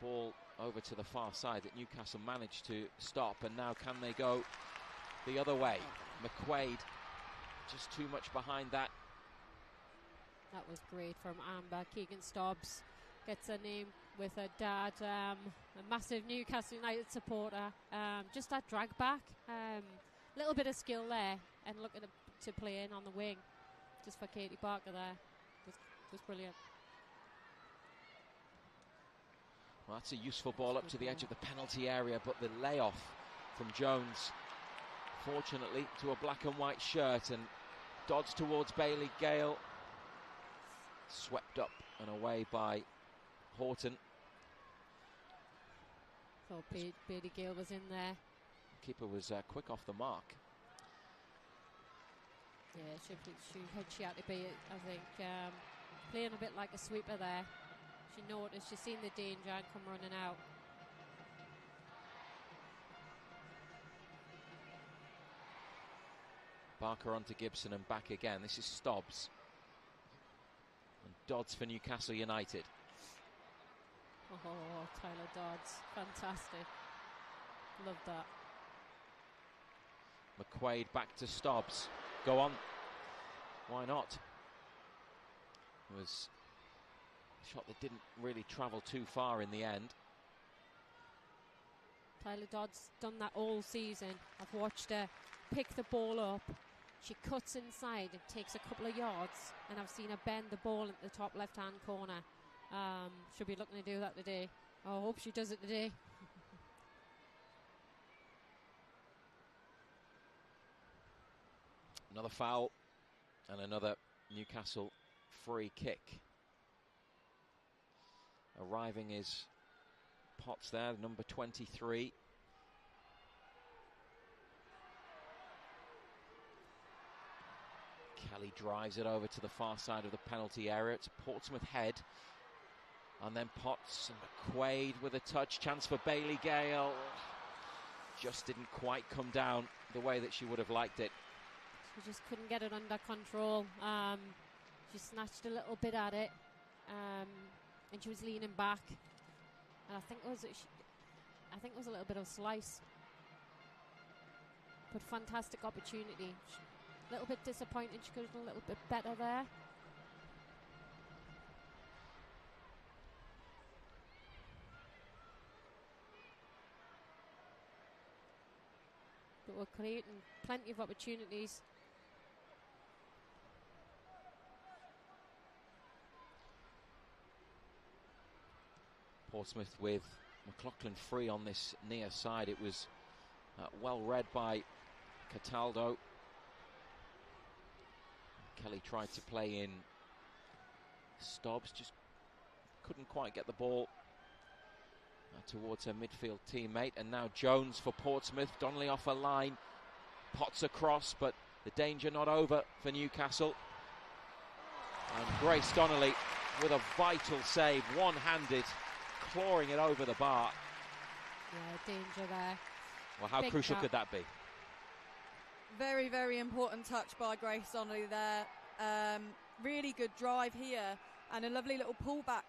ball over to the far side that Newcastle managed to stop. And now can they go the other way? McQuaid just too much behind that. That was great from Amber Keegan-Stubbs. Gets her name with her dad, a massive Newcastle United supporter. Just that drag back, little bit of skill there, and looking to play in on the wing, just for Katie Barker there, was brilliant. Well, that's a useful ball up to the edge of the penalty area, but the layoff from Jones, fortunately, to a black and white shirt, and dodged towards Bailey Gale, swept up and away by Horton. Thought Bailey Gale was in there. Keeper was quick off the mark. Yeah, she had to be, I think, playing a bit like a sweeper there. She noticed, she's seen the danger and come running out. Barker onto Gibson and back again. This is Stubbs. And Dodds for Newcastle United. Oh, Tyler Dodds. Fantastic. Love that. McQuaid back to Stubbs. Go on. Why not? It was a shot that didn't really travel too far in the end. Tyler Dodds done that all season. I've watched her pick the ball up. she cuts inside and takes a couple of yards, and I've seen her bend the ball into the top left-hand corner. She'll be looking to do that today. I hope she does it today. Another foul and another Newcastle free kick. Arriving is Potts there, number 23. Kelly drives it over to the far side of the penalty area. It's Portsmouth head. And then Potts and McQuaid with a touch. Chance for Bailey Gale. Just didn't quite come down the way that she would have liked it. She just couldn't get it under control. She snatched a little bit at it. And she was leaning back. And I think it was a little bit of slice. But fantastic opportunity. A little bit disappointed she could have done a little bit better there. But we're creating plenty of opportunities. Portsmouth with McLaughlin free on this near side. It was well read by Cataldo. Kelly tried to play in Stobbs, just couldn't quite get the ball towards her midfield teammate. And now Jones for Portsmouth. Donnelly off a line, Potts across, but the danger not over for Newcastle. And Grace Donnelly with a vital save, one-handed, clawing it over the bar. Yeah, danger there. Well, how crucial could that be? Very, very important touch by Grace Donnelly there. Really good drive here and a lovely little pullback.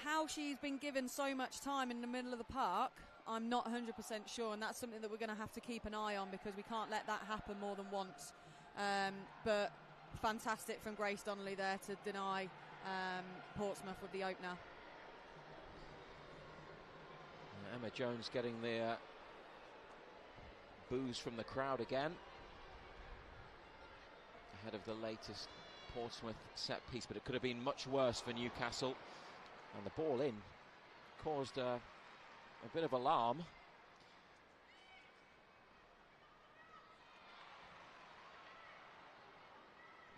How she's been given so much time in the middle of the park, I'm not 100% sure, and that's something that we're going to have to keep an eye on, because we can't let that happen more than once. But fantastic from Grace Donnelly there to deny Portsmouth with the opener. Emma Jones getting the boos from the crowd again ahead of the latest Portsmouth set piece, but it could have been much worse for Newcastle, and the ball in caused a bit of alarm.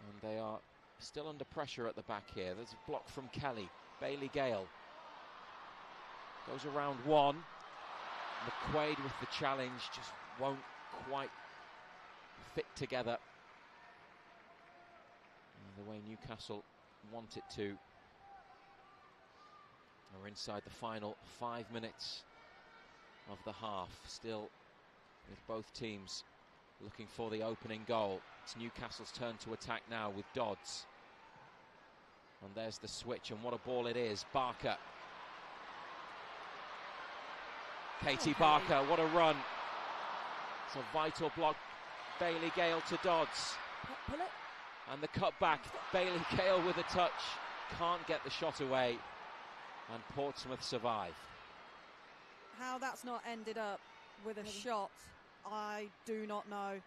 And they are still under pressure at the back here. There's a block from Kelly. Bailey Gale goes around one. McQuaid with the challenge, just won't quite fit together the way Newcastle want it to. We're inside the final 5 minutes of the half, still with both teams looking for the opening goal. It's Newcastle's turn to attack now with Dodds. And there's the switch, and what a ball it is. Barker. Katie Barker, what a run. It's a vital block. Bailey Gale to Dodds. Pull it. And the cutback. Bailey Gale with a touch. Can't get the shot away. And Portsmouth survive. How that's not ended up with a shot, I do not know.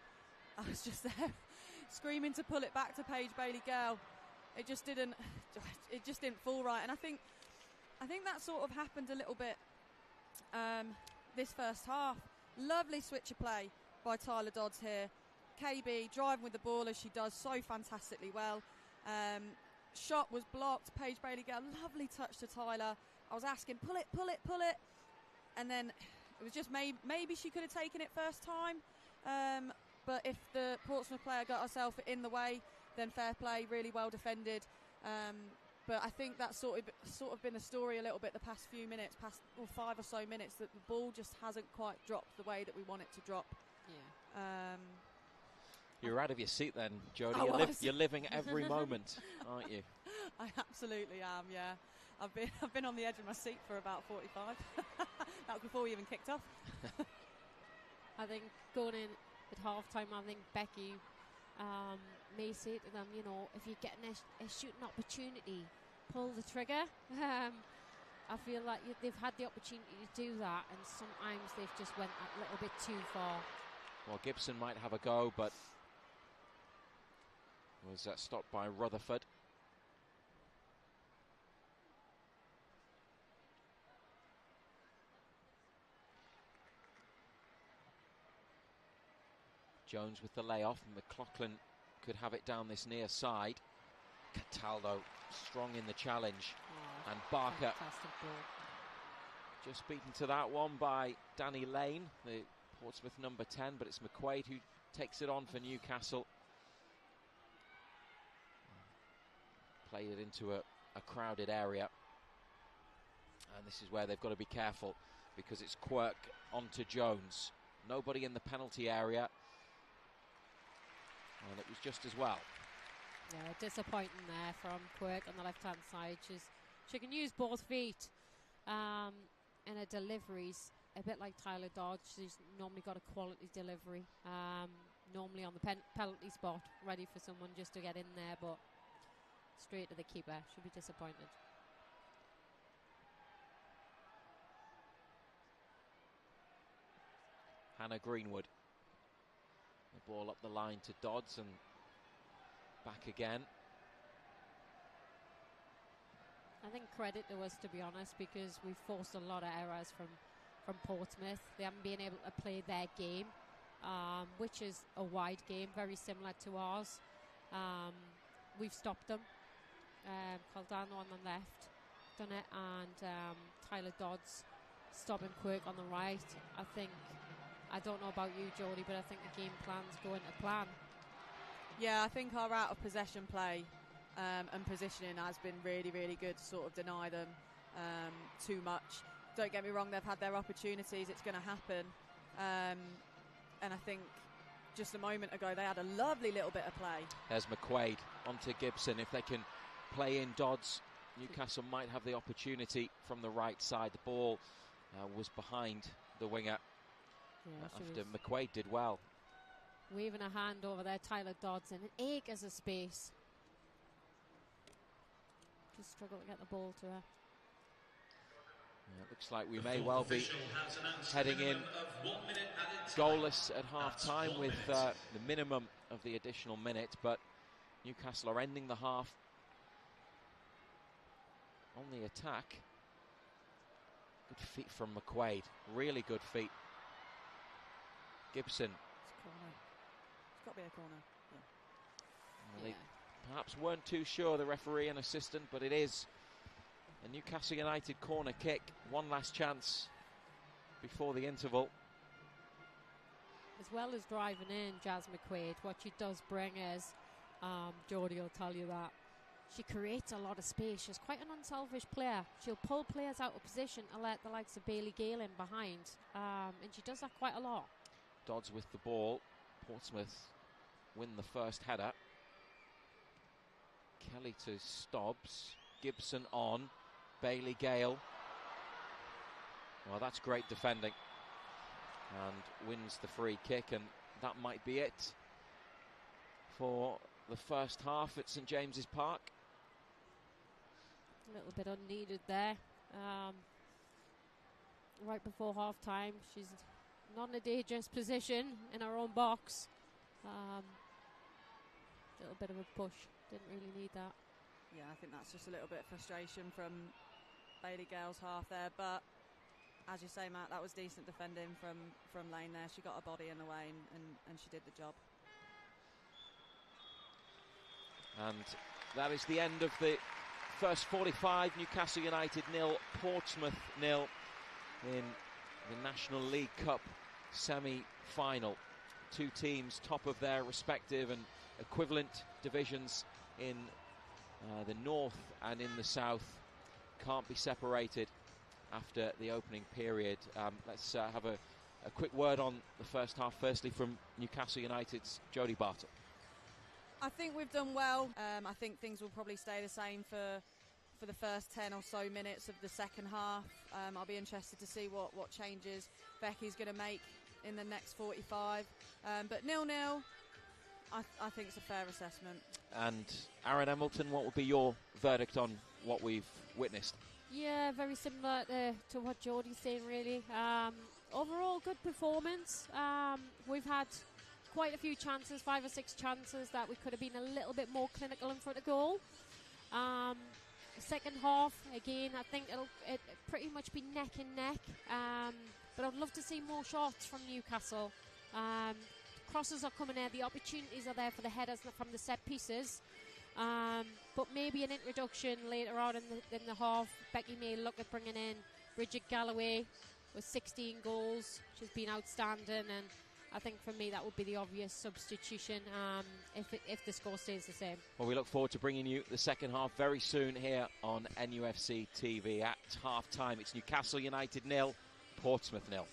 I was just there screaming to pull it back to Paige Bailey Gale. It just didn't fall right. And I think that sort of happened a little bit this first half. Lovely switch of play by Tyler Dodds here. KB driving with the ball as she does so fantastically well. Shot was blocked. Paige Bailey Gale, lovely touch to Tyler. I was asking, pull it. And then it was just maybe she could have taken it first time. But if the Portsmouth player got herself in the way, then fair play, really well defended. But I think that's sort of been the story a little bit the past few minutes, past 5 or so minutes, that the ball just hasn't quite dropped the way that we want it to drop. Yeah. You're out of your seat then, Jodie. You're living every moment, aren't you? I absolutely am, yeah. I've been on the edge of my seat for about 45. That was before we even kicked off. I think going in at half-time, I think Becky may say to them, if you're getting a shooting opportunity, pull the trigger. I feel like they've had the opportunity to do that, and sometimes they've just went a little bit too far. Well, Gibson might have a go, but was stopped by Rutherford. Jones with the layoff, and McLaughlin could have it down this near side. Cataldo strong in the challenge, and Barker just beaten to that one by Danny Lane, the Portsmouth number 10, but it's McQuaid who takes it on for Newcastle. Played it into a crowded area, and this is where they've got to be careful, because it's Quirk onto Jones. Nobody in the penalty area, and it was just as well. Yeah, disappointing there from Quirk on the left-hand side. She can use both feet in her deliveries, a bit like Tyler Dodge. She's normally got a quality delivery, normally on the penalty spot, ready for someone just to get in there, but straight to the keeper. She'll be disappointed. Hannah Greenwood. The ball up the line to Dodds, and back again. I think credit to us, to be honest, because we've forced a lot of errors from Portsmouth. They haven't been able to play their game, which is a wide game, very similar to ours. We've stopped them. Caldano on the left, done it, and Tyler Dodds stopping Quirk on the right. I don't know about you, Jodie, but I think the game plan's going to plan. Yeah, I think our out of possession play and positioning has been really, really good to sort of deny them too much. Don't get me wrong, they've had their opportunities, it's going to happen. And I think just a moment ago they had a lovely little bit of play. There's McQuaid onto Gibson. If they can play in Dodds, Newcastle might have the opportunity from the right side. The ball was behind the winger after McQuaid did well. Waving a hand over there, Tyler Dodds, and an acres of space. Just struggle to get the ball to her. Yeah, it looks like we may well be heading in goalless at half-time with the minimum of the additional minute, but Newcastle are ending the half on the attack. Good feet from McQuaid, really good feet. Gibson. It's a corner. It's got to be a corner. Well, they perhaps weren't too sure, the referee and assistant, but it is a Newcastle United corner kick. One last chance before the interval. As well as driving in Jazz McQuaid, what she does bring is, Jodie will tell you that, she creates a lot of space. She's quite an unselfish player. She'll pull players out of position and let the likes of Bailey Gale in behind, and she does that quite a lot. Dodds with the ball. Portsmouth win the first header. Kelly to Stobbs. Gibson on. Bailey Gale. Well, that's great defending. And wins the free kick, and that might be it for the first half at St James's Park. A little bit unneeded there. Right before half time, she's not in a dangerous position in her own box. Little bit of a push, didn't really need that. Yeah, I think that's just a little bit of frustration from Bailey Gale's half there, but as you say, Matt, that was decent defending from Lane there. She got her body in the way and she did the job. And that is the end of the first 45. Newcastle United 0, Portsmouth 0 in the National League Cup semi-final. Two teams top of their respective and equivalent divisions in the north and in the south can't be separated after the opening period. Let's have a quick word on the first half, firstly from Newcastle United's Jodie Bartle. I think we've done well. I think things will probably stay the same for the first 10 or so minutes of the second half. I'll be interested to see what changes Becky's going to make in the next 45. But 0-0, I think it's a fair assessment. And Aaron Embleton, what would be your verdict on what we've witnessed? Yeah, very similar to what Jodie's saying, really. Overall, good performance. We've had quite a few chances, 5 or 6 chances, that we could have been a little bit more clinical in front of goal. Second half, again, I think it'll pretty much be neck and neck. But I'd love to see more shots from Newcastle. Crosses are coming there, the opportunities are there for the headers from the set pieces. But maybe an introduction later on in the half. Becky may look at bringing in Bridget Galloway with 16 goals. She's been outstanding, and I think for me that would be the obvious substitution if the score stays the same. Well, we look forward to bringing you the second half very soon here on NUFC TV. At half time, it's Newcastle United 0, Portsmouth 0.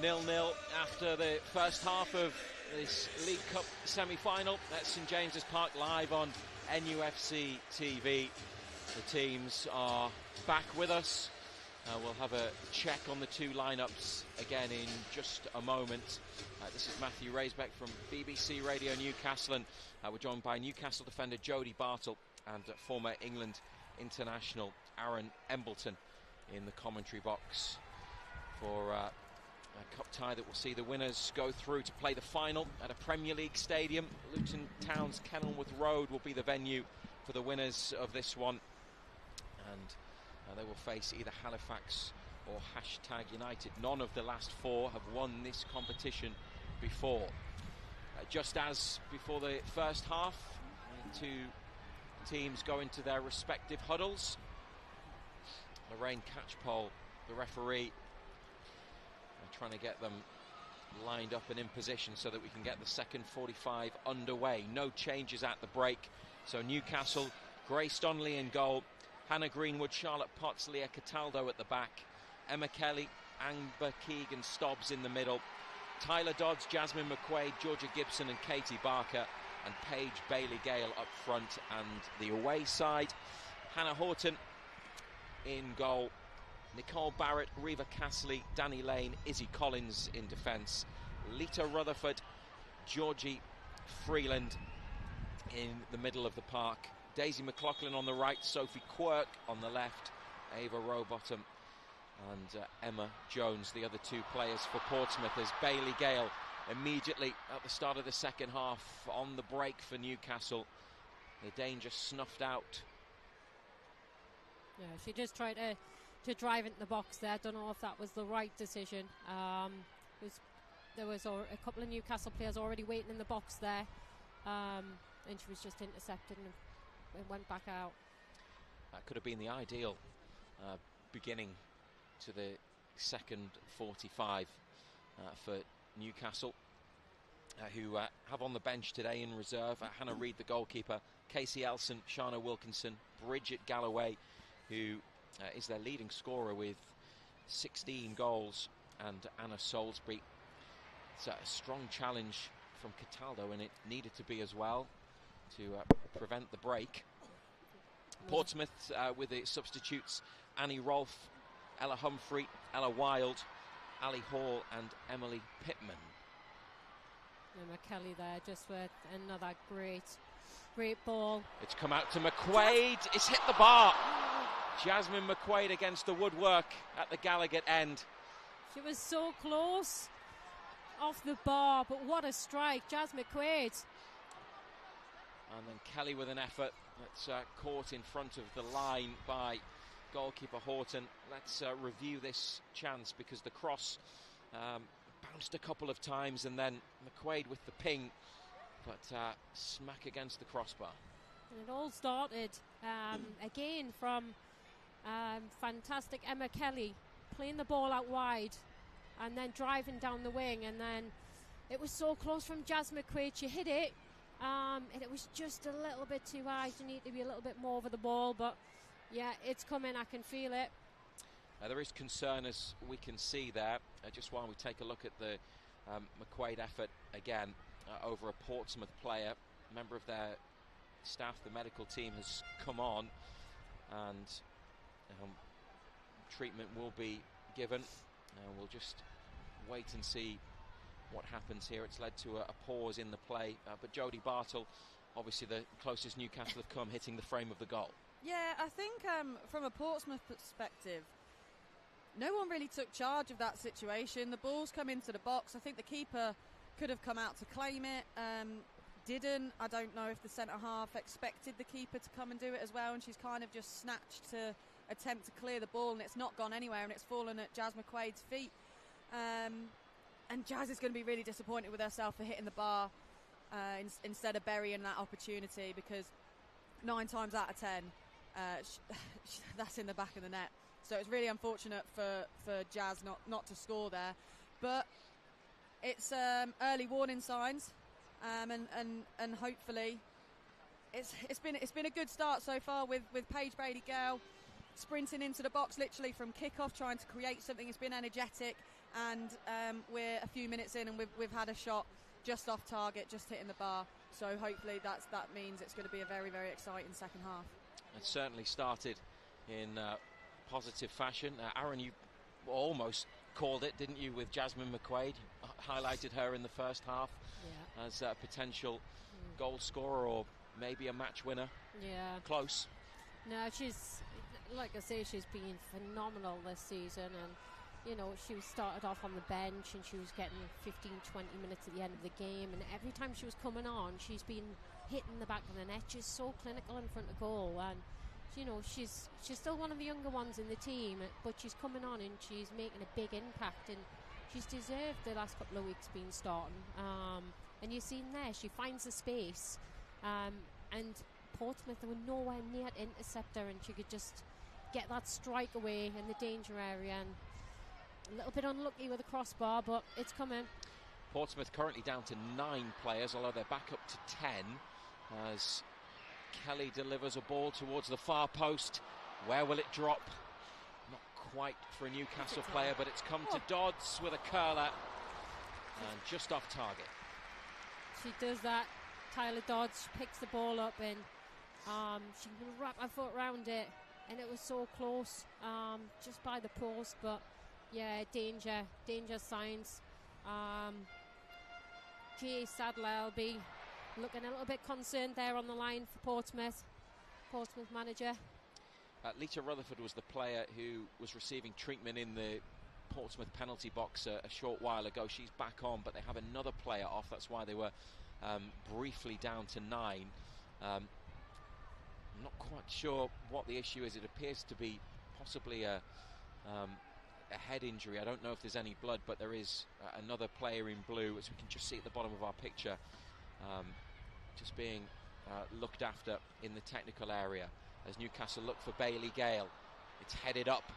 0-0 after the first half of this League Cup semi-final at St James's Park, live on NUFC TV. The teams are back with us. We'll have a check on the two lineups again in just a moment. This is Matthew Raisbeck from BBC Radio Newcastle, and we're joined by Newcastle defender Jodie Bartle and former England international Aaron Embleton in the commentary box for a cup tie that will see the winners go through to play the final at a Premier League stadium. Luton Town's Kenilworth Road will be the venue for the winners of this one, and they will face either Halifax or #United. None of the last four have won this competition before. Just as before the first half, the two teams go into their respective huddles. Lorraine Catchpole, the referee, trying to get them lined up and in position so that we can get the second 45 underway. No changes at the break. So Newcastle, Grace Donnelly in goal, Hannah Greenwood, Charlotte Potts, Leah Cataldo at the back, Emma Kelly, Amber Keegan-Stobbs in the middle, Tyler Dodds, Jasmine McQuaid, Georgia Gibson and Katie Barker, and Paige Bailey-Gale up front. And the away side, Hannah Horton in goal, Nicole Barrett, Reva Castley, Danny Lane, Izzy Collins in defence, Lita Rutherford, Georgie Freeland in the middle of the park, Daisy McLaughlin on the right, Sophie Quirk on the left, Ava Rowbottom and Emma Jones, the other two players for Portsmouth, as Bailey Gale immediately at the start of the second half on the break for Newcastle. The danger snuffed out. Yeah, she just tried to drive into the box there. Don't know if that was the right decision. There was a couple of Newcastle players already waiting in the box there, and she was just intercepted and went back out. That could have been the ideal beginning to the second 45 for Newcastle, who have on the bench today in reserve Hannah Reid, the goalkeeper, Casey Elson, Shana Wilkinson, Bridget Galloway, who is their leading scorer with 16 goals, and Anna Salisbury. It's a strong challenge from Cataldo, and it needed to be as well to prevent the break. Portsmouth with the substitutes Annie Rolfe, Ella Humphrey, Ella Wild, Ali Hall and Emily Pittman. Emma Kelly there just with another great ball. It's come out to McQuaid. It's hit the bar. Jasmine McQuaid against the woodwork at the Gallagher end. She was so close off the bar, but what a strike, Jas McQuaid. And then Kelly with an effort that's caught in front of the line by goalkeeper Horton. Let's review this chance, because the cross bounced a couple of times, and then McQuaid with the ping, but smack against the crossbar. And it all started again from fantastic Emma Kelly playing the ball out wide and then driving down the wing, and then it was so close from Jas McQuaid. She hit it, and it was just a little bit too high. She needed to be a little bit more over the ball, but yeah, it's coming. I can feel it. There is concern, as we can see there, just while we take a look at the McQuaid effort again over a Portsmouth player. A member of their staff, the medical team, has come on, and treatment will be given. We'll just wait and see what happens here. It's led to a pause in the play, but Jodie Bartle, obviously the closest Newcastle have come, hitting the frame of the goal. Yeah, I think from a Portsmouth perspective, no one really took charge of that situation. The ball's come into the box. I think the keeper could have come out to claim it. Didn't. I don't know if the centre-half expected the keeper to come and do it as well, and she's kind of just snatched to attempt to clear the ball, and it's not gone anywhere, and it's fallen at Jas McQuaid's feet. And Jas is going to be really disappointed with herself for hitting the bar instead of burying that opportunity, because 9 times out of 10 that's in the back of the net. So it's really unfortunate for Jas not to score there, but it's early warning signs, and hopefully it's been a good start so far with Paige Bailey-Gale sprinting into the box literally from kick-off, trying to create something. It's been energetic, and we're a few minutes in and we've had a shot just off target, just hitting the bar. So hopefully that means it's going to be a very, very exciting second half. It certainly started in positive fashion. Aaron, you almost called it, didn't you, with Jasmine McQuaid? You highlighted her in the first half as a potential goal scorer or maybe a match winner. Yeah. Close. No, she's, like I say, she's been phenomenal this season, and you know, she started off on the bench and she was getting 15-20 minutes at the end of the game, and every time she was coming on she's been hitting the back of the net. She's so clinical in front of goal, and you know, she's still one of the younger ones in the team, but she's coming on and she's making a big impact, and she's deserved the last couple of weeks being starting. And you've seen there, she finds the space, and Portsmouth, they were nowhere near to intercept her, and she could just get that strike away in the danger area. And a little bit unlucky with the crossbar, but it's coming. Portsmouth currently down to 9 players, although they're back up to 10 as Kelly delivers a ball towards the far post. Where will it drop? Not quite for a Newcastle player, but it's come to Dodds with a curler and just off target. She does that. Tyler Dodds picks the ball up, and she can wrap her foot around it, and it was so close, just by the post, but yeah, danger signs. Jay Sadler will be looking a little bit concerned there on the line for Portsmouth manager. Lita Rutherford was the player who was receiving treatment in the Portsmouth penalty box a short while ago. She's back on, but they have another player off. That's why they were briefly down to 9. I'm not quite sure what the issue is. It appears to be possibly a head injury. I don't know if there's any blood, but there is another player in blue, as we can just see at the bottom of our picture, just being looked after in the technical area as Newcastle look for Bailey Gale. It's headed up.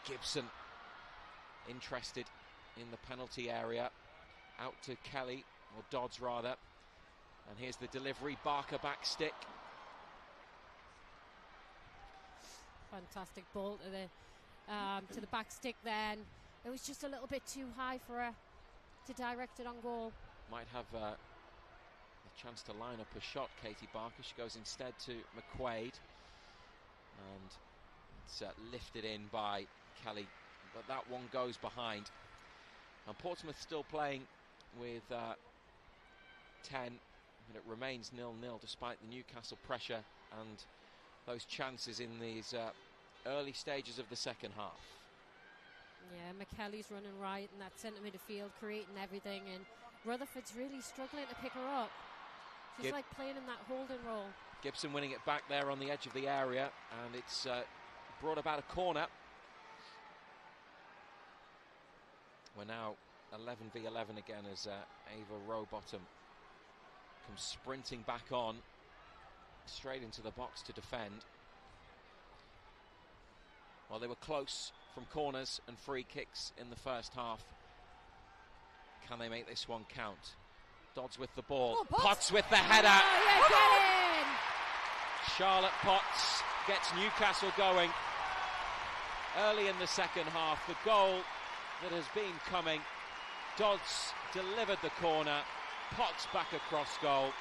Gibson interested in the penalty area, out to Kelly, or Dodds rather, and here's the delivery. Barker back stick. Fantastic ball to the back stick then. It was just a little bit too high for her to direct it on goal. Might have a chance to line up a shot, Katie Barker. She goes instead to McQuaid, and it's lifted in by Kelly, but that one goes behind. And Portsmouth still playing with 10, but it remains 0-0 despite the Newcastle pressure and those chances in these early stages of the second half. Yeah, McKelly's running right in that centre midfield, creating everything, and Rutherford's really struggling to pick her up. She's like playing in that holding role. Gibson winning it back there on the edge of the area, and it's brought about a corner. We're now 11 v 11 again as Ava Rowbottom comes sprinting back on, straight into the box to defend. Well, they were close from corners and free kicks in the first half. Can they make this one count? Dodds with the ball. Potts with the header. Yeah, get in! Charlotte Potts gets Newcastle going early in the second half. The goal that has been coming. Dodds delivered the corner. Potts back across goal.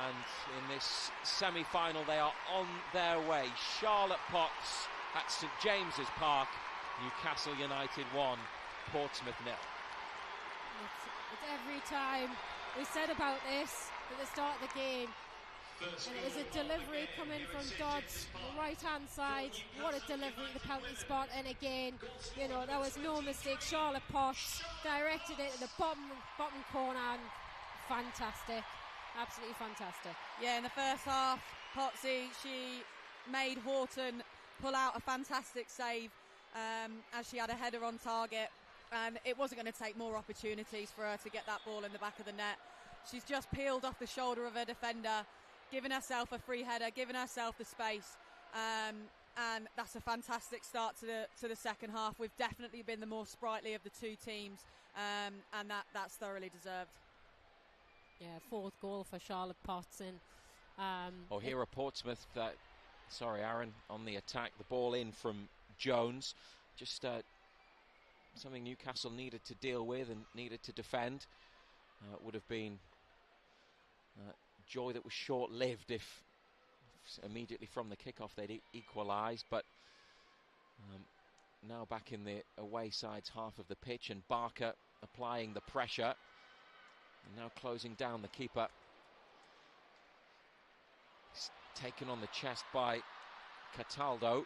And in this semi-final, they are on their way. Charlotte Potts at St James's Park. Newcastle United 1, Portsmouth 0. It's every time we said about this at the start of the game. And it was a delivery coming from Dodds, the right-hand side. What a delivery to the penalty spot. And again, you know, there was no mistake. Charlotte Potts directed it to the bottom corner, and fantastic. Absolutely fantastic. Yeah, in the first half, Potsy, she made Horton pull out a fantastic save as she had a header on target. And it wasn't going to take more opportunities for her to get that ball in the back of the net. She's just peeled off the shoulder of her defender, giving herself a free header, giving herself the space. And that's a fantastic start to the second half. We've definitely been the more sprightly of the two teams, and that's thoroughly deserved. Yeah, fourth goal for Charlotte Potts. And here are Portsmouth. Sorry, Aaron, on the attack. The ball in from Jones. Just something Newcastle needed to deal with and needed to defend. It would have been joy that was short-lived if immediately from the kickoff they'd equalised, but now back in the away side's half of the pitch, and Barker applying the pressure and now closing down the keeper. He's taken on the chest by Cataldo.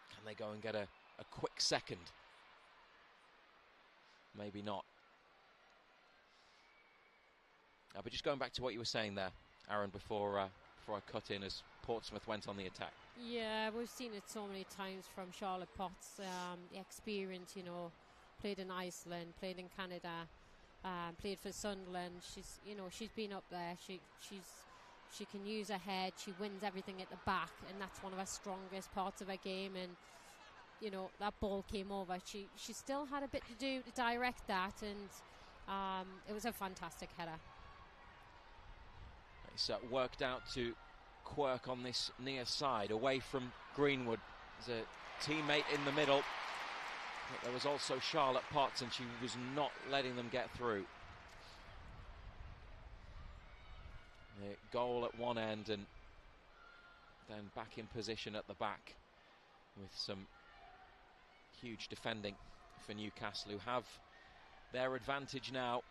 Can they go and get a quick second? Maybe not. But just going back to what you were saying there, Aaron, before I cut in, as Portsmouth went on the attack. Yeah, we've seen it so many times from Charlotte Potts. The experience, you know, played in Iceland, played in Canada, played for Sunderland. She's been up there. She can use her head. She wins everything at the back, and that's one of her strongest parts of her game. And you know, that ball came over. She still had a bit to do to direct that, and it was a fantastic header. It's worked out to Quirk on this near side, away from Greenwood. There's a teammate in the middle, but there was also Charlotte Potts, and she was not letting them get through. The goal at one end, and then back in position at the back with some huge defending for Newcastle, who have their advantage now,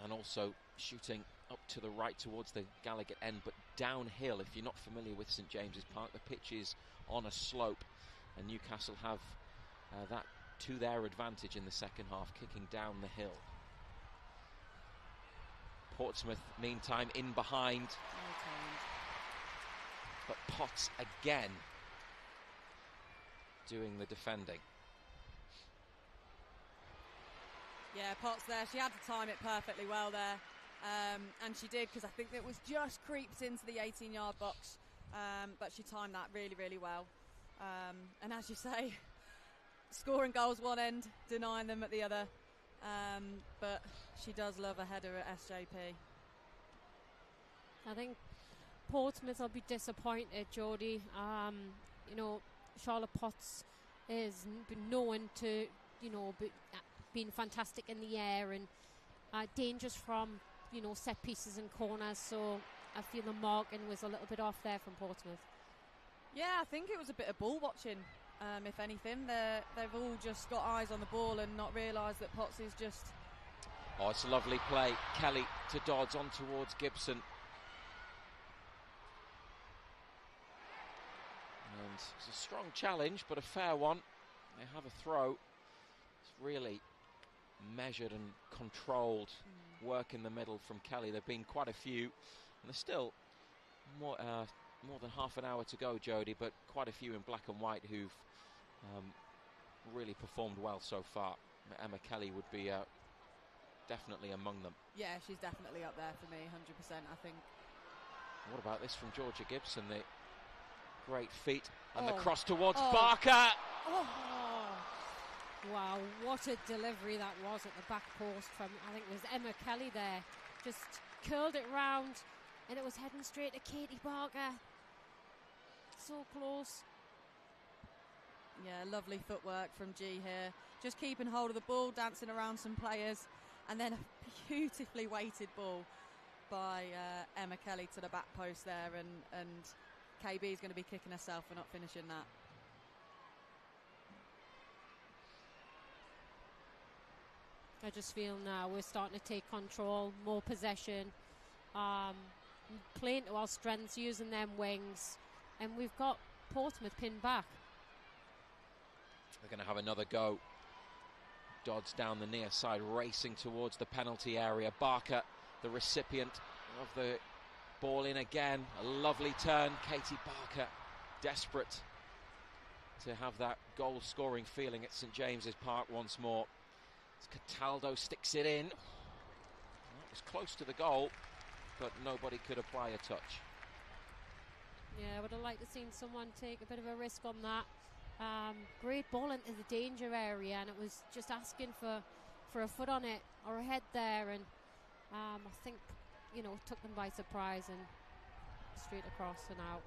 and also shooting up to the right towards the Gallagher end, but downhill. If you're not familiar with St James's Park, the pitch is on a slope, and Newcastle have that to their advantage in the second half, kicking down the hill. Portsmouth, meantime, in behind. But Potts again doing the defending. Yeah, Potts there. She had to time it perfectly well there. And she did, because I think it was just creeped into the 18-yard box. But she timed that really, really well. And as you say, scoring goals one end, denying them at the other. But she does love a header at SJP. I think Portsmouth will be disappointed, Jodie. You know, Charlotte Potts is known to, you know, being fantastic in the air and dangerous from, you know, set pieces and corners. So I feel the marking was a little bit off there from Portsmouth. Yeah, I think it was a bit of ball watching. If anything, they've all just got eyes on the ball and not realised that Potts is just... Oh, it's a lovely play. Kelly to Dodds, on towards Gibson. And it's a strong challenge, but a fair one. They have a throw. It's really measured and controlled work in the middle from Kelly. There have been quite a few, and there's still more than half an hour to go, Jodie, but quite a few in black and white who've really performed well so far. Emma Kelly would be definitely among them. Yeah, she's definitely up there for me, 100%, I think. What about this from Georgia Gibson? The great feet and the cross towards Barker. Oh. Wow, what a delivery that was at the back post from, I think it was Emma Kelly there. Just curled it round, and it was heading straight to Katie Barker. So close. Yeah, lovely footwork from G here. Just keeping hold of the ball, dancing around some players, and then a beautifully weighted ball by Emma Kelly to the back post there, and KB is going to be kicking herself for not finishing that. I just feel now we're starting to take control, more possession, playing to our strengths, using them wings, and we've got Portsmouth pinned back. They're going to have another go. Dodds down the near side, racing towards the penalty area. Barker, the recipient of the ball, in again. A lovely turn. Katie Barker, desperate to have that goal-scoring feeling at St James's Park once more. Cataldo sticks it in. That was close to the goal, but nobody could apply a touch. Yeah, I would have liked to have seen someone take a bit of a risk on that. Great ball into the danger area, and it was just asking for a foot on it or a head there, and I think, you know, took them by surprise and straight across and out.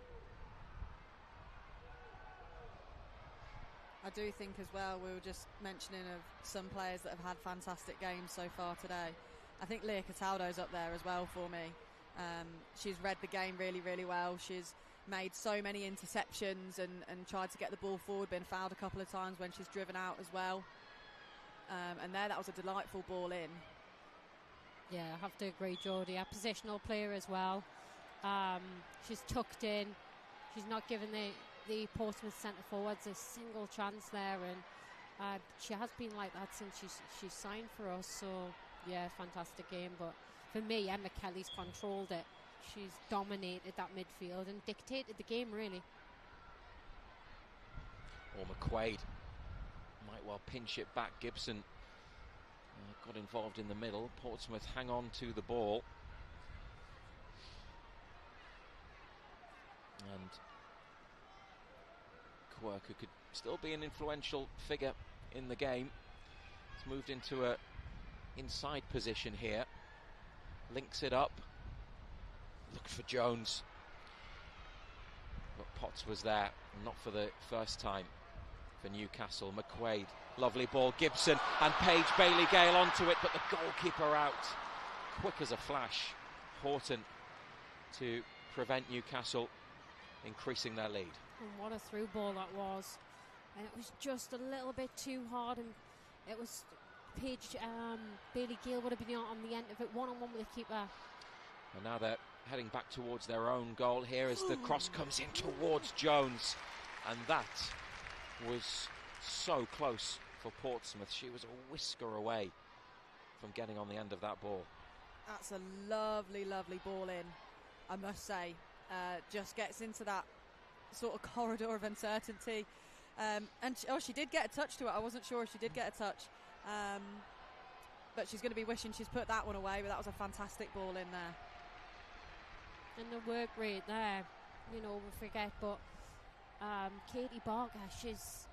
I do think as well, we were just mentioning of some players that have had fantastic games so far today. I think Leah Cataldo's up there as well for me. She's read the game really, really well. She's made so many interceptions and tried to get the ball forward, been fouled a couple of times when she's driven out as well. And that was a delightful ball in. Yeah, I have to agree, Jodie. A positional player as well. She's tucked in. She's not given the Portsmouth centre forwards a single chance there, and she has been like that since she's signed for us. So yeah, fantastic game. But for me, Emma Kelly's controlled it. She's dominated that midfield and dictated the game, really. Or McQuaid might well pinch it back. Gibson got involved in the middle. Portsmouth hang on to the ball. And Quirk, who could still be an influential figure in the game, has moved into a inside position here. Links it up. Looked for Jones. But Potts was there, not for the first time for Newcastle. McQuaid, lovely ball. Gibson and Paige Bailey-Gale onto it, but the goalkeeper out. Quick as a flash. Horton to prevent Newcastle increasing their lead. And what a through ball that was. And it was just a little bit too hard, and it was Paige Bailey-Gale would have been on the end of it, one-on-one with the keeper. And now they're heading back towards their own goal here as the cross comes in towards Jones. And that was so close for Portsmouth. She was a whisker away from getting on the end of that ball. That's a lovely, lovely ball in, I must say. Just gets into that sort of corridor of uncertainty. And she did get a touch to it. I wasn't sure if she did get a touch. But she's going to be wishing she's put that one away, but that was a fantastic ball in there. And the work rate there, we forget, but Katie Barker, she's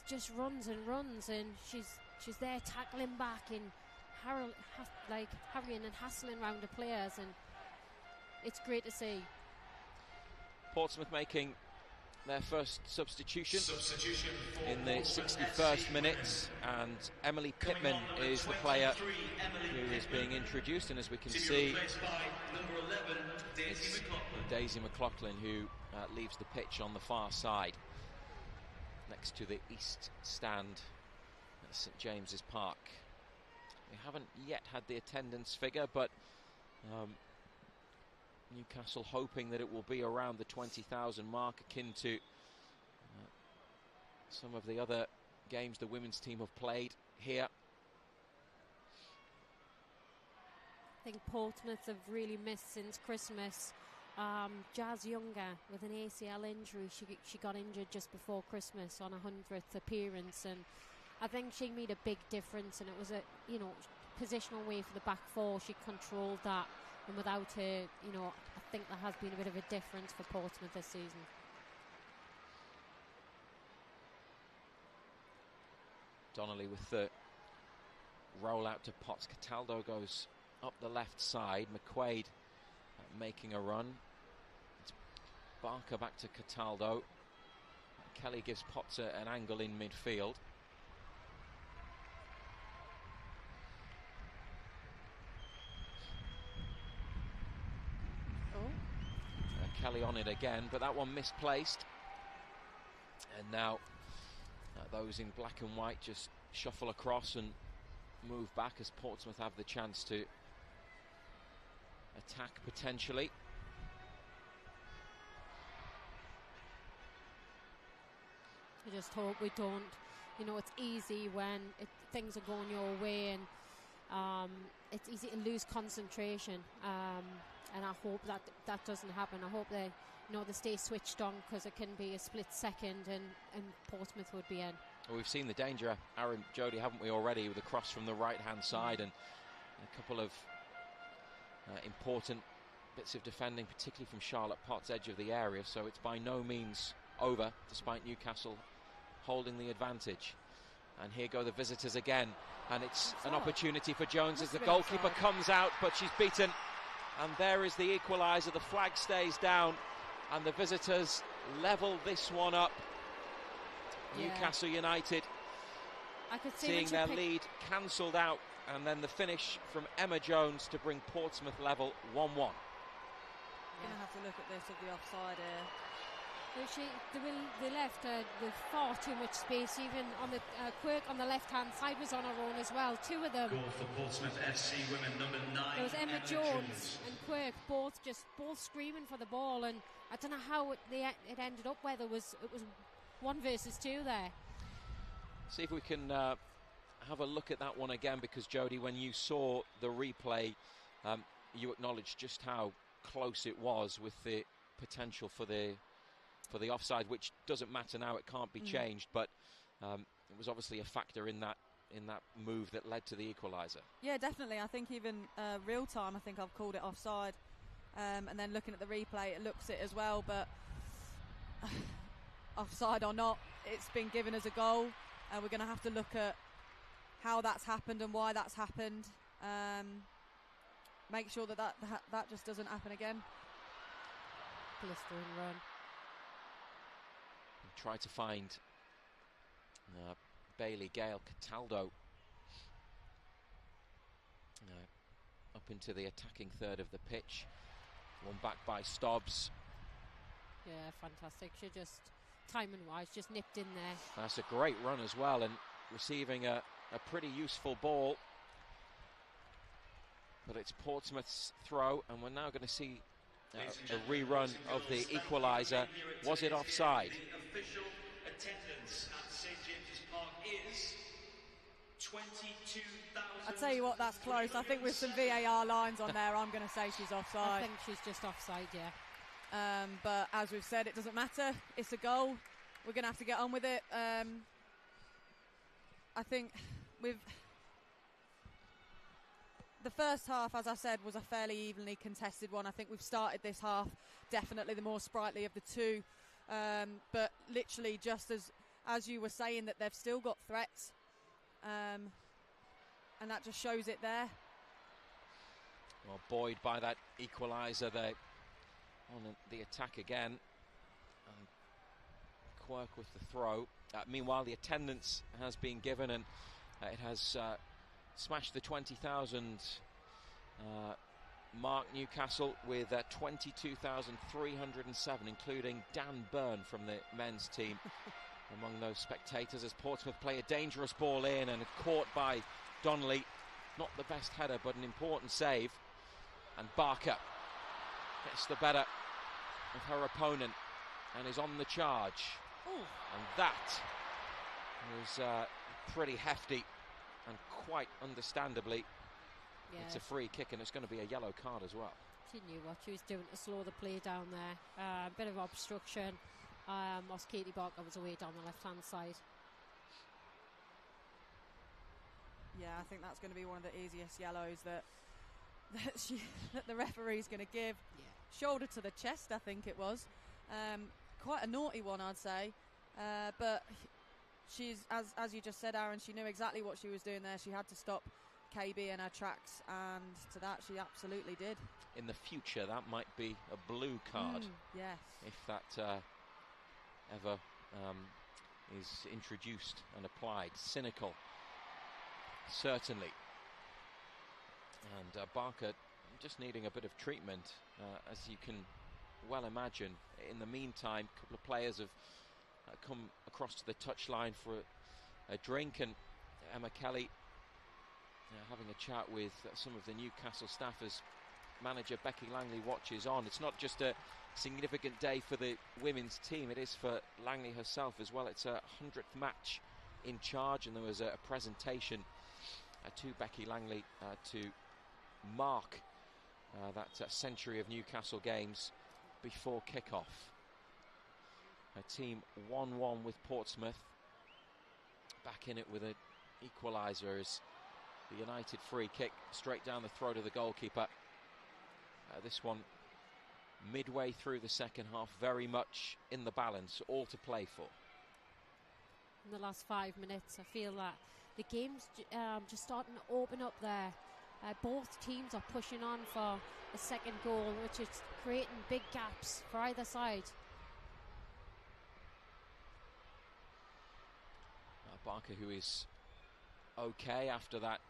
just runs and runs, and she's there tackling back and harrying and hassling around the players, and it's great to see. Portsmouth making their first substitution in the 61st minute, and Emily Pittman is the player who is being introduced, and as we can see, it's Daisy McLaughlin who leaves the pitch on the far side next to the east stand at St James's Park. We haven't yet had the attendance figure, but Newcastle hoping that it will be around the 20,000 mark, akin to some of the other games the women's team have played here. I think Portsmouth have really missed since Christmas. Jazz Younger with an ACL injury, she got injured just before Christmas on her 100th appearance, and I think she made a big difference, and it was a positional way for the back four. She controlled that, and without her, I think there has been a bit of a difference for Portsmouth this season. Donnelly with the roll out to Potts. Cataldo goes up the left side. McQuaid making a run. It's Barker back to Cataldo. Kelly gives Potts an angle in midfield. Kelly on it again, but that one misplaced. And now those in black and white just shuffle across and move back as Portsmouth have the chance to attack potentially. I just hope we don't, it's easy when things are going your way, and it's easy to lose concentration, and I hope that doesn't happen. I hope they stay switched on, because it can be a split second and Portsmouth would be in. Well, we've seen the danger, Aaron, Jodie, haven't we already, with a cross from the right hand side and a couple of important bits of defending, particularly from Charlotte Potts, edge of the area, so it's by no means over, despite Newcastle holding the advantage. And here go the visitors again, and it's an opportunity for Jones as the goalkeeper comes out, but she's beaten, and there is the equaliser. The flag stays down, and the visitors level this one up. Newcastle United I could see seeing their lead cancelled out, and then the finish from Emma Jones to bring Portsmouth level 1-1. Going to have to look at this of the offside here. They left with far too much space. Even on the Quirk on the left-hand side was on her own as well. Two of them. Goal for Portsmouth FC Women, number 9. There was Emma Jones and Quirk both screaming for the ball, and I don't know how it ended up where it was 1 versus 2 there. See if we can have a look at that one again, because Jodie, when you saw the replay, you acknowledged just how close it was, with the potential for the offside, which doesn't matter now, it can't be changed, but it was obviously a factor in that move that led to the equaliser. Yeah, definitely. I think even real time, I think I've called it offside, and then looking at the replay, it looks it as well, but offside or not, it's been given as a goal. We're going to have to look at how that's happened and why that's happened. Make sure that just doesn't happen again. Blistering run. Try to find Bailey Gale Cataldo up into the attacking third of the pitch. One back by Stobbs. Yeah, fantastic. She just, timing-wise, just nipped in there. That's a great run as well, and receiving a pretty useful ball. But it's Portsmouth's throw, and we're now going to see a rerun of the equaliser. Was it offside? The official attendance at St James's Park is 22,000. I tell you what, that's close. I think with some VAR lines on there, I'm going to say she's offside. I think she's just offside, yeah. But as we've said, it doesn't matter. It's a goal. We're going to have to get on with it. I think the first half, as I said, was a fairly evenly contested one. I think we've started this half definitely the more sprightly of the two. But literally, just as you were saying, that they've still got threats. And that just shows it there. Well, buoyed by that equaliser, they on the attack again. And Quirk with the throw. Meanwhile, the attendance has been given, and it has smashed the 20,000 mark. Newcastle with 22,307, including Dan Byrne from the men's team among those spectators, as Portsmouth play a dangerous ball in, and caught by Donnelly. Not the best header, but an important save. And Barker gets the better of her opponent and is on the charge. Ooh. And that was pretty hefty, and quite understandably, it's a free kick, and it's going to be a yellow card as well. She knew what she was doing to slow the play down there. A bit of obstruction. Whilst Katie Barker was away down the left-hand side. Yeah, I think that's going to be one of the easiest yellows that the referee's going to give. Yeah. Shoulder to the chest, I think it was. Quite a naughty one, I'd say. But she's, as you just said, Aaron, she knew exactly what she was doing there. She had to stop KB in her tracks, and to that she absolutely did. In the future, that might be a blue card. Yes. If that ever is introduced and applied. Cynical, certainly. And Barker just needing a bit of treatment, as you can well imagine. In the meantime, a couple of players have come across to the touchline for a drink, and Emma Kelly having a chat with some of the Newcastle staff as manager Becky Langley watches on. It's not just a significant day for the women's team, it is for Langley herself as well. It's her 100th match in charge, and there was a presentation to Becky Langley to mark that century of Newcastle games before kick-off. Her team 1-1 with Portsmouth, back in it with an equaliser as the United free kick straight down the throat of the goalkeeper. This one midway through the second half, very much in the balance, all to play for. In the last 5 minutes, I feel that the game's just starting to open up there. Both teams are pushing on for a second goal, which is creating big gaps for either side. Barker, who is okay after that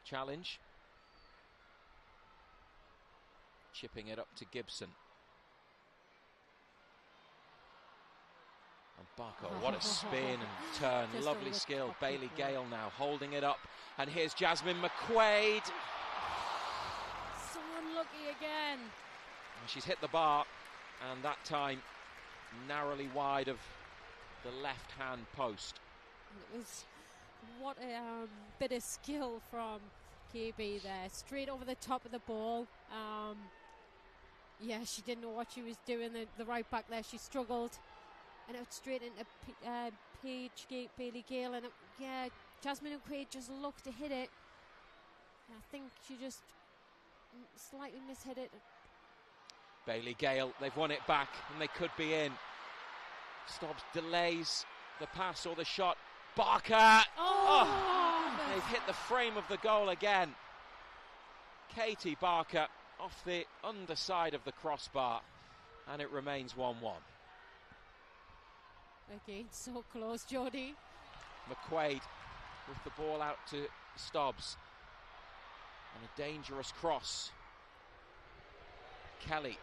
challenge. Chipping it up to Gibson. And Barker, what a spin and turn, lovely skill. Bailey Gale now holding it up. And here's Jasmine McQuaid. So unlucky again. And she's hit the bar, and that time narrowly wide of the left-hand post. It was, what a bit of skill from KB there. Straight over the top of the ball. Yeah, she didn't know what she was doing. The right back there, she struggled. And out straight into Bailey Gale. And yeah, Jasmine McQuaid just looked to hit it. I think she just slightly mishit it. Bailey Gale, they've won it back, and they could be in. Stobbs delays the pass or the shot. Barker! Oh! They've hit the frame of the goal again. Katie Barker off the underside of the crossbar, and it remains 1-1. Again, so close, Jodie. McQuaid with the ball out to Stobbs. And a dangerous cross. Kelly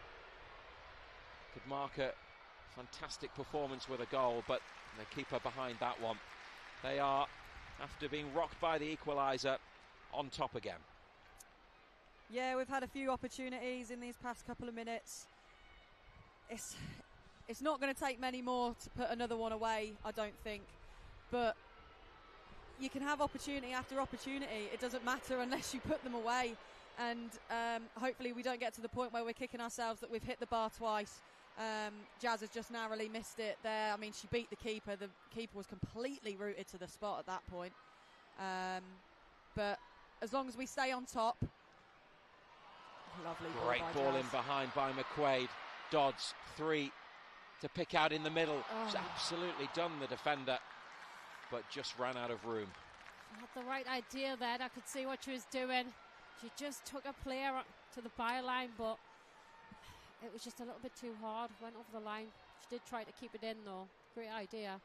could mark a fantastic performance with a goal, but the keeper behind that one. They are, after being rocked by the equaliser, on top again. Yeah, we've had a few opportunities in these past couple of minutes. It's not going to take many more to put another one away, I don't think. But you can have opportunity after opportunity. It doesn't matter unless you put them away. And hopefully we don't get to the point where we're kicking ourselves that we've hit the bar twice. Jazz has just narrowly missed it there. I mean, she beat the keeper. The keeper was completely rooted to the spot at that point. But as long as we stay on top. Lovely ball. Great ball in behind by McQuaid. Dodds, 3 to pick out in the middle. She's absolutely done the defender, but just ran out of room. She had the right idea there. I could see what she was doing. She just took a player to the byline, but it was just a little bit too hard. Went over the line. She did try to keep it in, though. Great idea.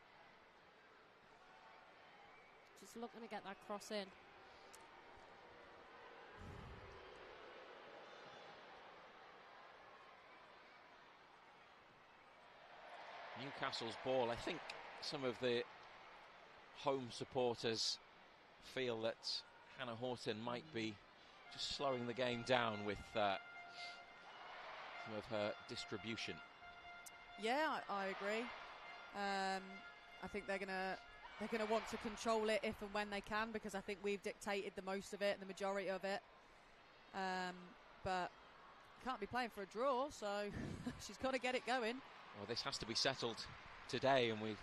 Just looking to get that cross in. Newcastle's ball. I think some of the home supporters feel that Hannah Horton might be just slowing the game down with some of her distribution. Yeah, I agree. I think they're gonna want to control it if and when they can, because I think we've dictated the most of it, the majority of it. But can't be playing for a draw, so she's got to get it going. Well, this has to be settled today, and we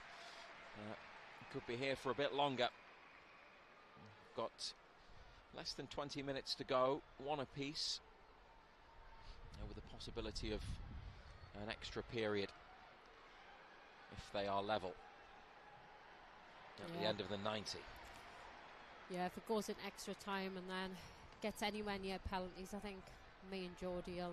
could be here for a bit longer. We've got less than 20 minutes to go, 1 apiece, with the possibility of an extra period if they are level at the end of the 90. Yeah, if it goes in extra time and then gets anywhere near penalties, I think me and Jodie will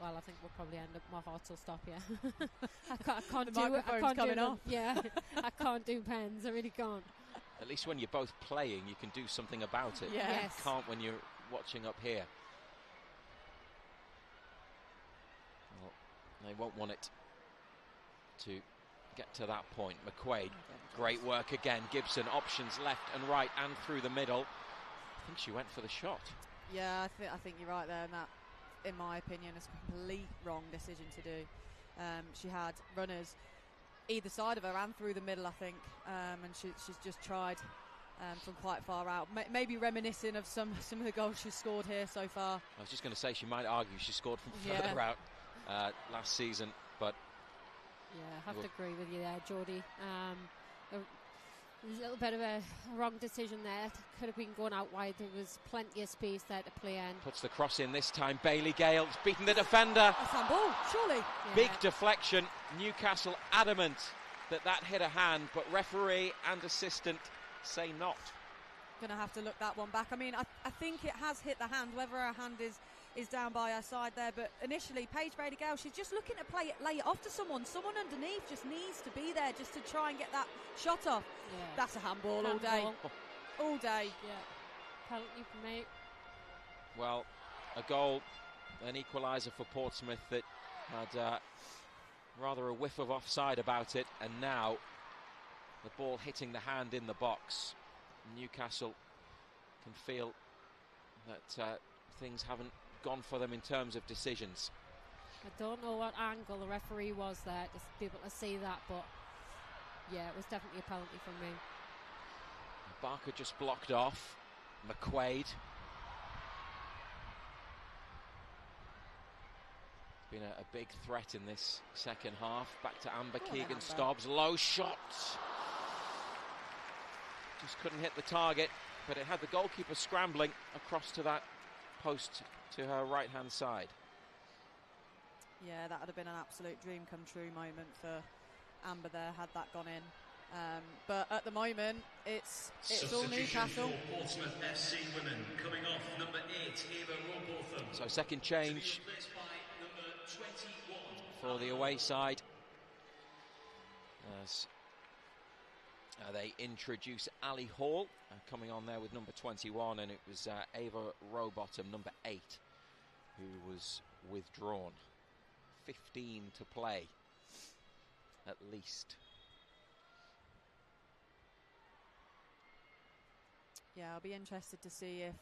well, I think we'll probably end up, my heart will stop, yeah. I can't do off. Yeah, I can't do pens, I really can't. At least when you're both playing, you can do something about it. Yeah. Yes. You can't when you're watching up here. Well, they won't want it to get to that point. McQuaid, great work again. Gibson, options left and right and through the middle. I think she went for the shot. Yeah, I think you're right there, and that, in my opinion, is a complete wrong decision to do. She had runners either side of her and through the middle, I think, and she's just tried from quite far out. Maybe reminiscing of some of the goals she's scored here so far. I was just going to say she might argue she scored from further out last season, but yeah, I have to agree with you there, Jodie. A little bit of a wrong decision there. Could have been going out wide. There was plenty of space there to play in. Puts the cross in this time. Bailey Gale's beaten the defender. That's handball, surely. Yeah. Big deflection. Newcastle adamant that hit a hand, but referee and assistant say not. Going to have to look that one back. I mean, I think it has hit the hand. Whether her hand is is down by her side there. But initially, Paige Bailey-Gale, she's just looking to lay it off to someone. Someone underneath just needs to be there just to try and get that shot off. Yeah. That's a handball all day. All day. Yeah. Penalty for me. Well, a goal, an equaliser for Portsmouth that had rather a whiff of offside about it, and now the ball hitting the hand in the box. Newcastle can feel that things haven't gone for them in terms of decisions. I don't know what angle the referee was there to be able to see that, but yeah, it was definitely a penalty from me. Barker just blocked off. McQuaid. Been a big threat in this second half. Back to Amber. Keegan-Stobbs. Low shot. Just couldn't hit the target, but it had the goalkeeper scrambling across to that post to her right-hand side. Yeah, that would have been an absolute dream come true moment for Amber there, had that gone in. But at the moment, it's all Newcastle. For Portsmouth FC Women, coming off number 8, Eva Robotham. So second change for the away side as they introduce Ali Hall coming on there with number 21, and it was Ava Rowbottom, number 8, who was withdrawn. 15 to play at least. Yeah, I'll be interested to see if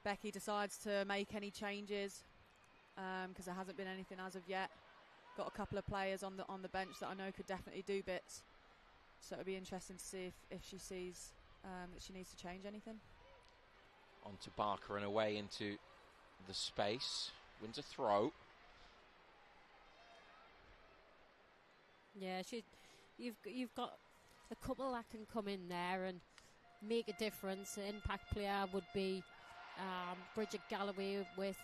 Becky decides to make any changes, because there hasn't been anything as of yet. Got a couple of players on the bench that I know could definitely do bits, so it'll be interesting to see if she sees that she needs to change anything. On to Barker and away into the space. Wins a throw. Yeah, you've got a couple that can come in there and make a difference. An impact player would be Bridget Galloway with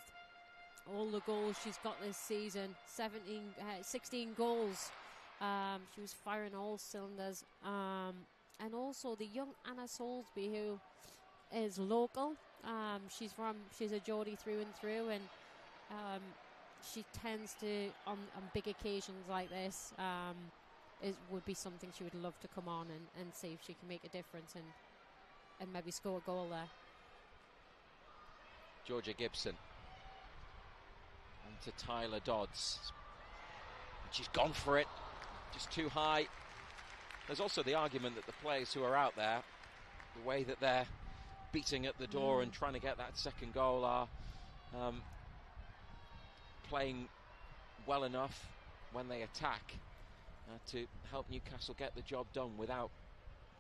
all the goals she's got this season. 16 goals. She was firing all cylinders. And also the young Anna Soulsby, who is local. She's a Geordie through and through, and she tends to, on big occasions like this, it would be something she would love to come on and see if she can make a difference and maybe score a goal there. Georgia Gibson. On to Tyler Dodds. She's gone for it. Just too high. There's also the argument that the players who are out there, the way that they're beating at the door and trying to get that second goal, are playing well enough when they attack to help Newcastle get the job done without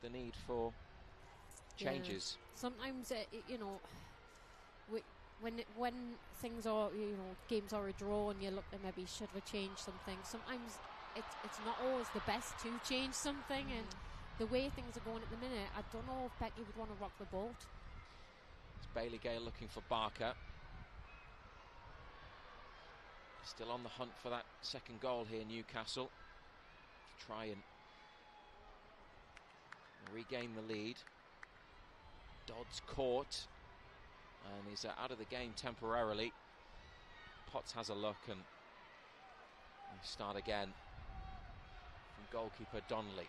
the need for changes. Yeah. Sometimes, when things are, games are a draw and you look at maybe should we change something, sometimes it's not always the best to change something, and the way things are going at the minute, I don't know if Becky would want to rock the boat. It's Bailey-Gale looking for Barker. Still on the hunt for that second goal here, Newcastle. To try and regain the lead. Dodds caught and he's out of the game temporarily. Potts has a look and we start again from goalkeeper Donnelly.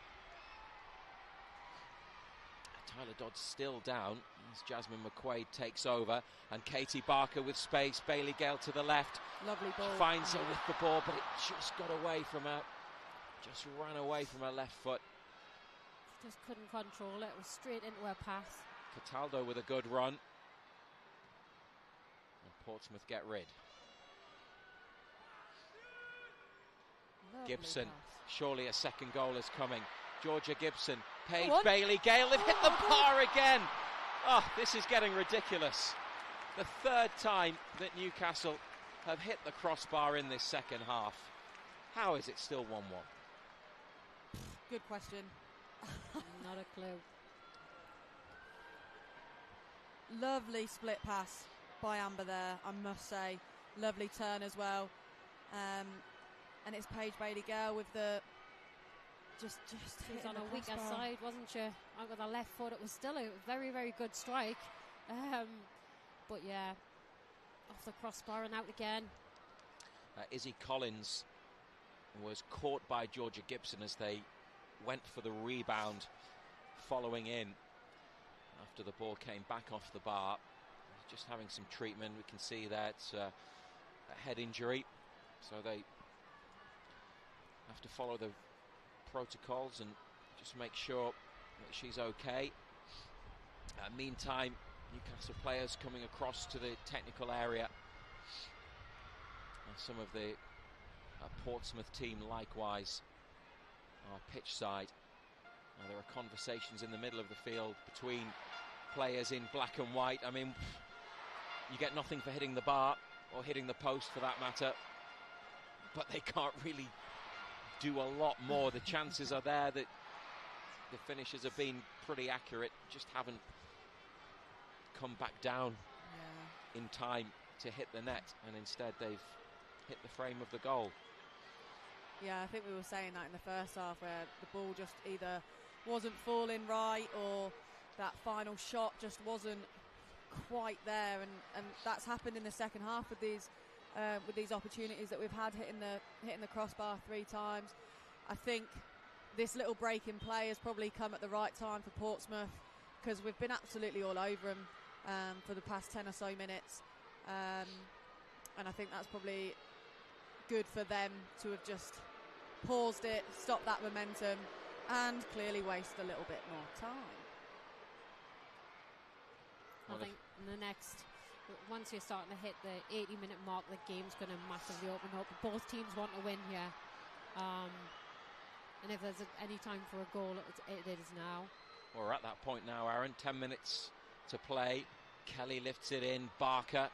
Tyler Dodds still down as Jasmine McQuaid takes over, and Katie Barker with space. Bailey-Gale to the left. Lovely ball. She finds her with the ball, but it just got away from her. Just ran away from her left foot. She just couldn't control it. It was straight into her pass. Cataldo with a good run. And Portsmouth get rid. Lovely Gibson. pass. Surely a second goal is coming. Georgia Gibson. Paige Bailey-Gale. They've hit the bar again. Oh, this is getting ridiculous. The third time that Newcastle have hit the crossbar in this second half. How is it still 1-1? Good question. Not a clue. Lovely split pass by Amber there, I must say. Lovely turn as well. And it's Paige Bailey-Gale with the just she was on a weaker side, wasn't she? Out with her left foot. It was still a very, very good strike. But yeah, Off the crossbar and out again. Izzy Collins was caught by Georgia Gibson as they went for the rebound following in after the ball came back off the bar. Just having some treatment. We can see that a head injury, so they have to follow the protocols and just make sure that she's okay. Meantime, Newcastle players coming across to the technical area. Some of the Portsmouth team likewise are pitch side. There are conversations in the middle of the field between players in black and white. I mean, you get nothing for hitting the bar or hitting the post for that matter, but they can't really do a lot more. The chances are there that the finishes have been pretty accurate, just haven't come back down in time to hit the net, and instead they've hit the frame of the goal. Yeah, I think we were saying that in the first half, where the ball just either wasn't falling right or that final shot just wasn't quite there, and that's happened in the second half with these opportunities that we've had hitting the crossbar 3 times. I think this little break in play has probably come at the right time for Portsmouth, because we've been absolutely all over them for the past 10 or so minutes, and I think that's probably good for them to have just paused it, stopped that momentum, and clearly waste a little bit more time. I think once you're starting to hit the 80-minute mark, the game's going to massively open up. Both teams want to win here, and if there's any time for a goal, it is now. We're at that point now, Aaron. 10 minutes to play. Kelly lifts it in. Barker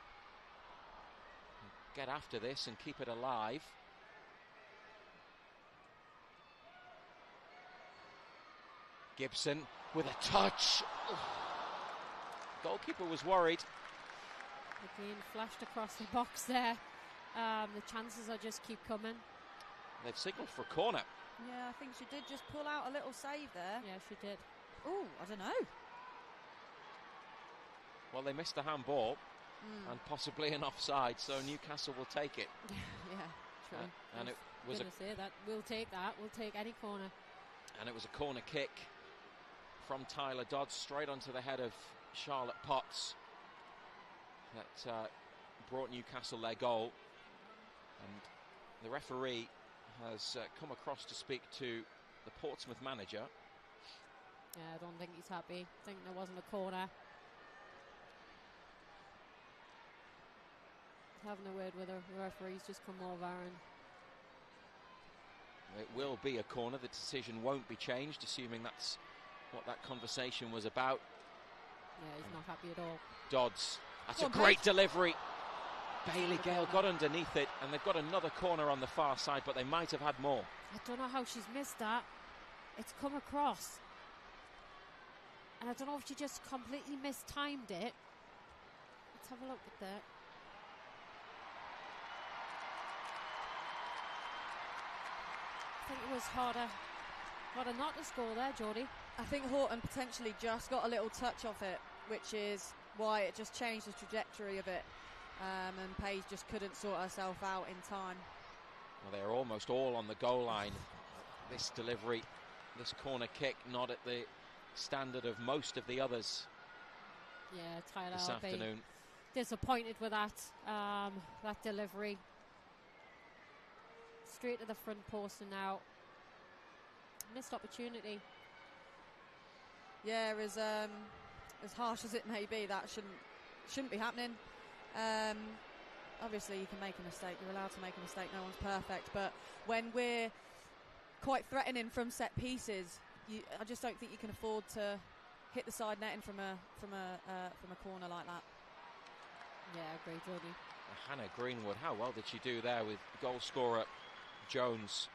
get after this and keep it alive. Gibson with a touch. Goalkeeper was worried. Again, flashed across the box there. The chances are just keep coming. They've signalled for a corner. Yeah, I think she did just pull out a little save there. Yeah, she did. Oh, I don't know. Well, they missed the handball and possibly an offside, so Newcastle will take it. Yeah, true. And it was going to say that. We'll take that. We'll take any corner. And it was a corner kick from Tyler Dodds straight onto the head of Charlotte Potts that brought Newcastle their goal. And the referee has come across to speak to the Portsmouth manager. Yeah, I don't think he's happy. I think there wasn't a corner. He's having a word with her. The referee's just come over, and it will be a corner. The decision won't be changed, assuming that's what that conversation was about. Yeah, he's not happy at all. Dodds, that's a great delivery. Bailey Gale got underneath it, and they've got another corner on the far side, but they might have had more. I don't know how she's missed that. It's come across, and I don't know if she just completely mistimed it. Let's have a look at that. I think it was harder not to score there, Jodie. I think Horton potentially just got a little touch off it, which is why it just changed the trajectory of it, and Paige just couldn't sort herself out in time. Well, they're almost all on the goal line. This delivery, this corner kick, not at the standard of most of the others. Yeah, Tyler this afternoon. Disappointed with that delivery. Straight to the front post, and now missed opportunity. Yeah, as harsh as it may be, that shouldn't be happening. Obviously, you can make a mistake. You're allowed to make a mistake. No one's perfect. But when we're quite threatening from set pieces, I just don't think you can afford to hit the side netting from a corner like that. Yeah, I agree, Jodie. Hannah Greenwood, how well did she do there with goal scorer Jones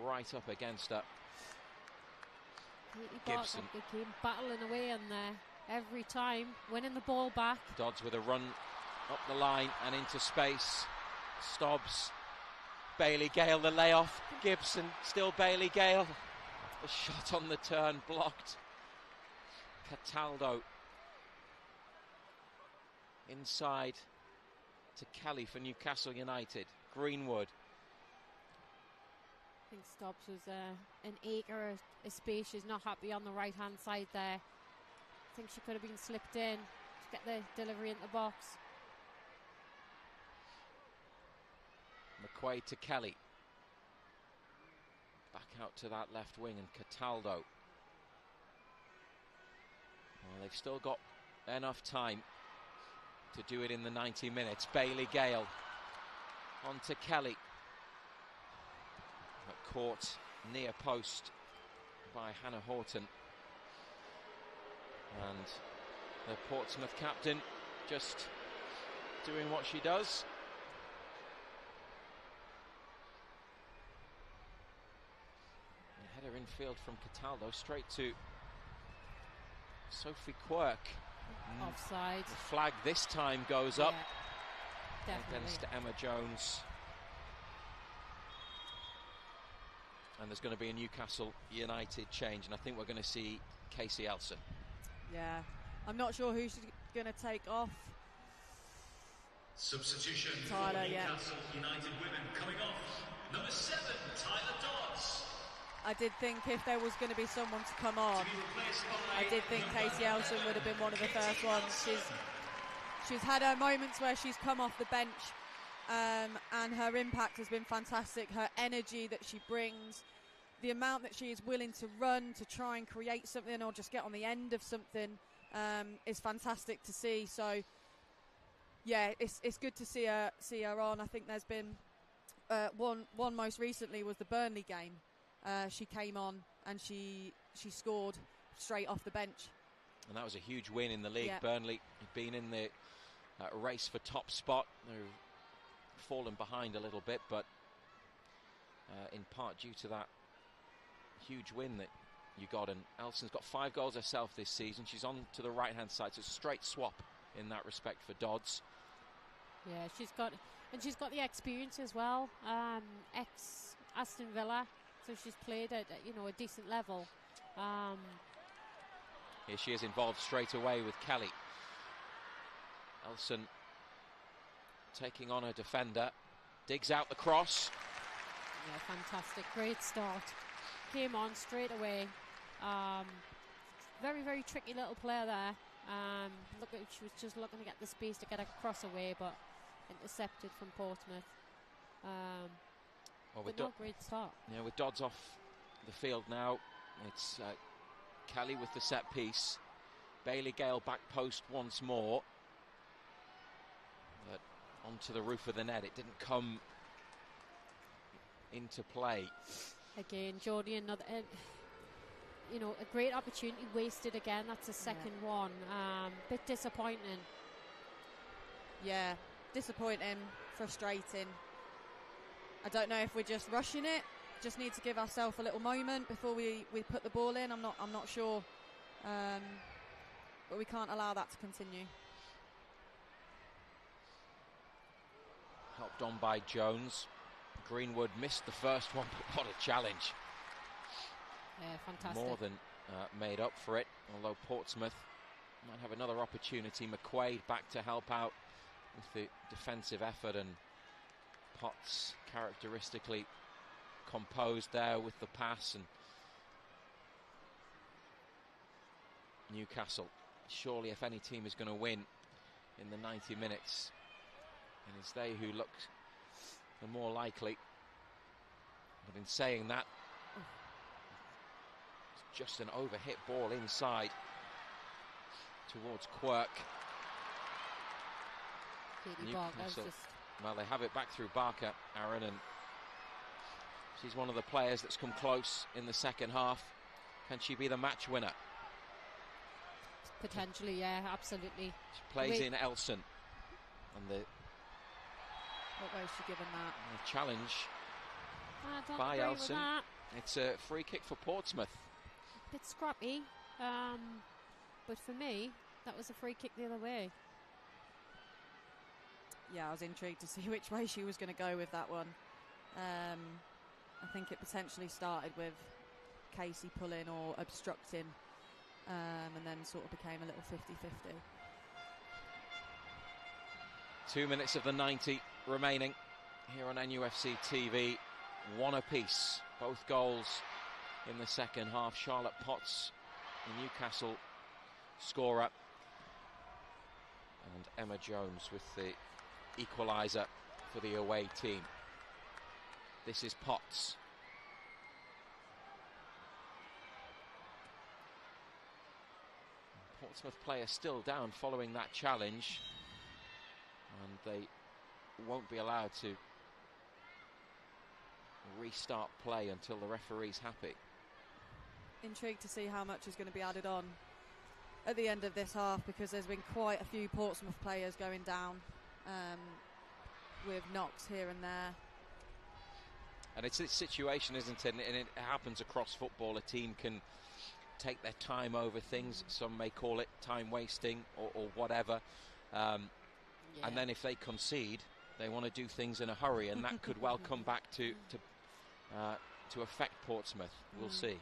right up against her. Gibson. They came battling away in there every time, winning the ball back. Dodds with a run up the line and into space. Stobbs. Bailey Gale, the layoff. Gibson, still Bailey Gale. The shot on the turn blocked. Cataldo. inside to Kelly for Newcastle United. Greenwood. I think Stobbs was an acre of space. She's not happy on the right hand side there. I think she could have been slipped in to get the delivery in the box. McQuaid to Kelly. Back out to that left wing, and Cataldo. Well, they've still got enough time to do it in the 90 minutes. Bailey Gale on to Kelly. But caught near post by Hannah Horton. And the Portsmouth captain just doing what she does. Header infield from Cataldo, straight to Sophie Quirk. Offside. The flag this time goes up Definitely. against Emma Jones. And there's going to be a Newcastle United change, and I think we're going to see Casey Elson. Yeah, I'm not sure who she's going to take off. Substitution Tyler, for yeah. Newcastle United Women coming off. Number 7, Tyler Dodds. I did think if there was going to be someone to come on, To be replaced by I did think Casey Elson would have been one of the first ones. She's had her moments where she's come off the bench, and her impact has been fantastic. Her energy that she brings, the amount that she is willing to run to try and create something or just get on the end of something, is fantastic to see. So yeah, it's good to see her on. I think there's been one most recently was the Burnley game. She came on and she scored straight off the bench. And that was a huge win in the league. Yeah. Burnley had been in the race for top spot. They've fallen behind a little bit, but in part due to that huge win that you got. And Elson's got 5 goals herself this season. She's on to the right-hand side, so it's a straight swap in that respect for Dodds. Yeah, she's got the experience as well. Ex Aston Villa, so she's played at a decent level. Here she is involved straight away with Kelly. Elson taking on her defender, digs out the cross. Yeah, fantastic, great start. Came on straight away. Very, very tricky little player there. She was just looking to get the space to get a cross away, but intercepted from Portsmouth. Great start. Yeah, with Dodds off the field now, it's Kelly with the set piece. Bailey Gale back post once more, but onto the roof of the net. It didn't come into play. Again, Geordie, another, a great opportunity wasted again. That's a second one. Bit disappointing. Yeah, disappointing, frustrating. I don't know if we're just rushing it. Just need to give ourselves a little moment before we put the ball in. I'm not sure, but we can't allow that to continue. Helped on by Jones. Greenwood missed the first one, but what a challenge. Yeah, fantastic. More than made up for it, although Portsmouth might have another opportunity. McQuaid back to help out with the defensive effort, and Potts characteristically composed there with the pass. And Newcastle, surely if any team is going to win in the 90 minutes, and it's they who look the more likely. But in saying that, it's just an overhit ball inside towards Quirk. Katie Barker was just... Well, they have it back through Barker, Aaron, and she's one of the players that's come close in the second half. Can she be the match winner? Potentially, yeah, absolutely. She plays in Elson, and the What way is she given that? challenge I don't by agree with Elson. that. It's a free kick for Portsmouth. Bit scrappy, but for me, that was a free kick the other way. Yeah, I was intrigued to see which way she was going to go with that one. I think it potentially started with Casey pulling or obstructing, and then sort of became a little 50-50. 2 minutes of the 90 remaining here on NUFC TV. One apiece. Both goals in the second half. Charlotte Potts, the Newcastle scorer, and Emma Jones with the equalizer for the away team. This is Potts. Portsmouth player still down following that challenge, and they won't be allowed to restart play until the referee's happy. Intrigued to see how much is going to be added on at the end of this half, because there's been quite a few Portsmouth players going down with knocks here and there. And it's this situation, isn't it? And it happens across football. A team can take their time over things. Some may call it time wasting or whatever. And then if they concede, they want to do things in a hurry, and that could well come back to affect Portsmouth. We'll see.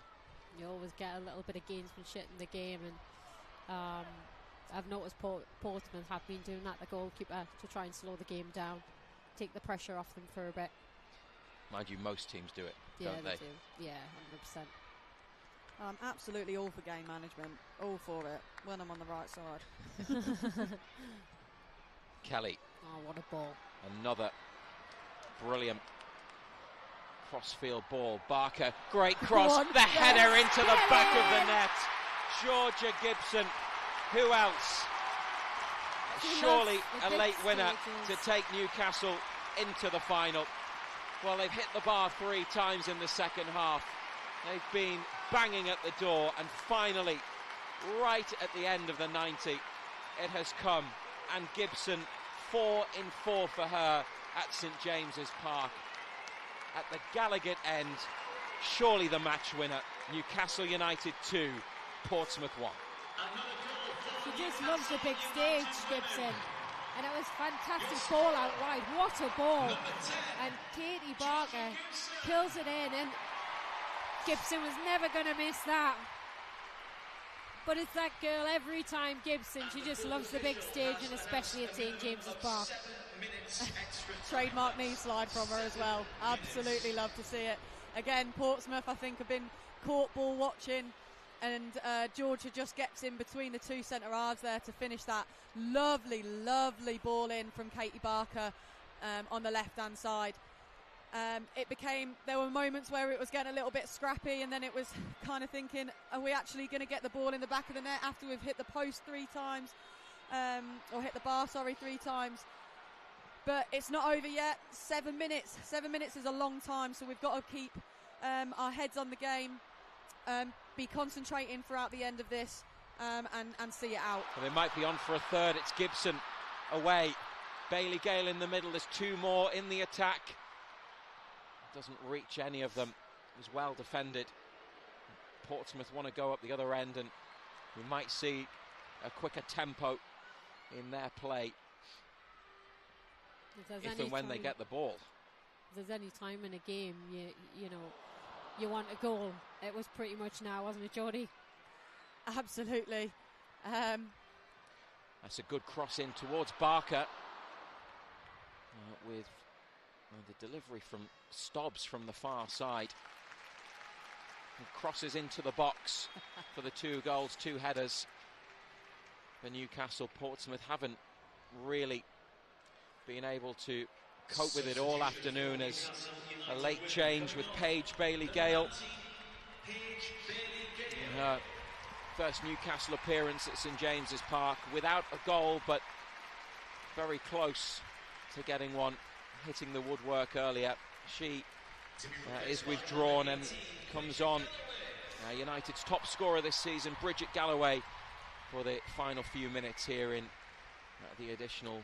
You always get a little bit of gamesmanship in the game, and I've noticed Portsmouth have been doing that, the goalkeeper, to try and slow the game down, take the pressure off them for a bit. Mind you, most teams do it, don't they? Do. Yeah, 100%. I'm absolutely all for game management, all for it, when I'm on the right side. Kelly. Oh, what a ball. Another brilliant cross-field ball. Barker, great cross, the header into the back of the net. Georgia Gibson, who else? Surely a late winner to take Newcastle into the final. Well, they've hit the bar 3 times in the second half. They've been banging at the door, and finally, right at the end of the 90, it has come. And Gibson, 4 in 4 for her at St James's Park. At the Gallagher end, surely the match winner. Newcastle United 2, Portsmouth 1. She just loves the big stage, Gibson. And it was fantastic ball out wide. What a ball. And Katie Barker kills it in, and Gibson was never going to miss that. But it's that girl every time, Gibson. She just loves the big stage, and especially at St James's Park. Trademark knee slide from her as well. Absolutely love to see it. Again, Portsmouth, I think, have been caught ball watching, and Georgia just gets in between the 2 centre halves there to finish that lovely, lovely ball in from Katie Barker on the left-hand side. There were moments where it was getting a little bit scrappy, and then it was kind of thinking, are we actually going to get the ball in the back of the net after we've hit the post 3 times, or hit the bar, 3 times? But it's not over yet. 7 minutes. 7 minutes is a long time, so we've got to keep our heads on the game, be concentrating throughout the end of this, and see it out. Well, they might be on for a third. It's Gibson away. Bailey Gale in the middle. There's 2 more in the attack. Doesn't reach any of them. It was well defended. Portsmouth want to go up the other end, and we might see a quicker tempo in their play if and when they get the ball. If there's any time in a game, you know, you want a goal. It was pretty much now, wasn't it, Jodie? Absolutely. That's a good cross in towards Barker, with the delivery from Stobbs from the far side. And crosses into the box for the 2 goals, 2 headers for Newcastle. Portsmouth haven't really been able to cope with it all afternoon, as a late change with Paige Bailey Gale. Her first Newcastle appearance at St James's Park, without a goal, but very close to getting one, hitting the woodwork earlier. She is withdrawn and comes on United's top scorer this season, Bridget Galloway, for the final few minutes here in the additional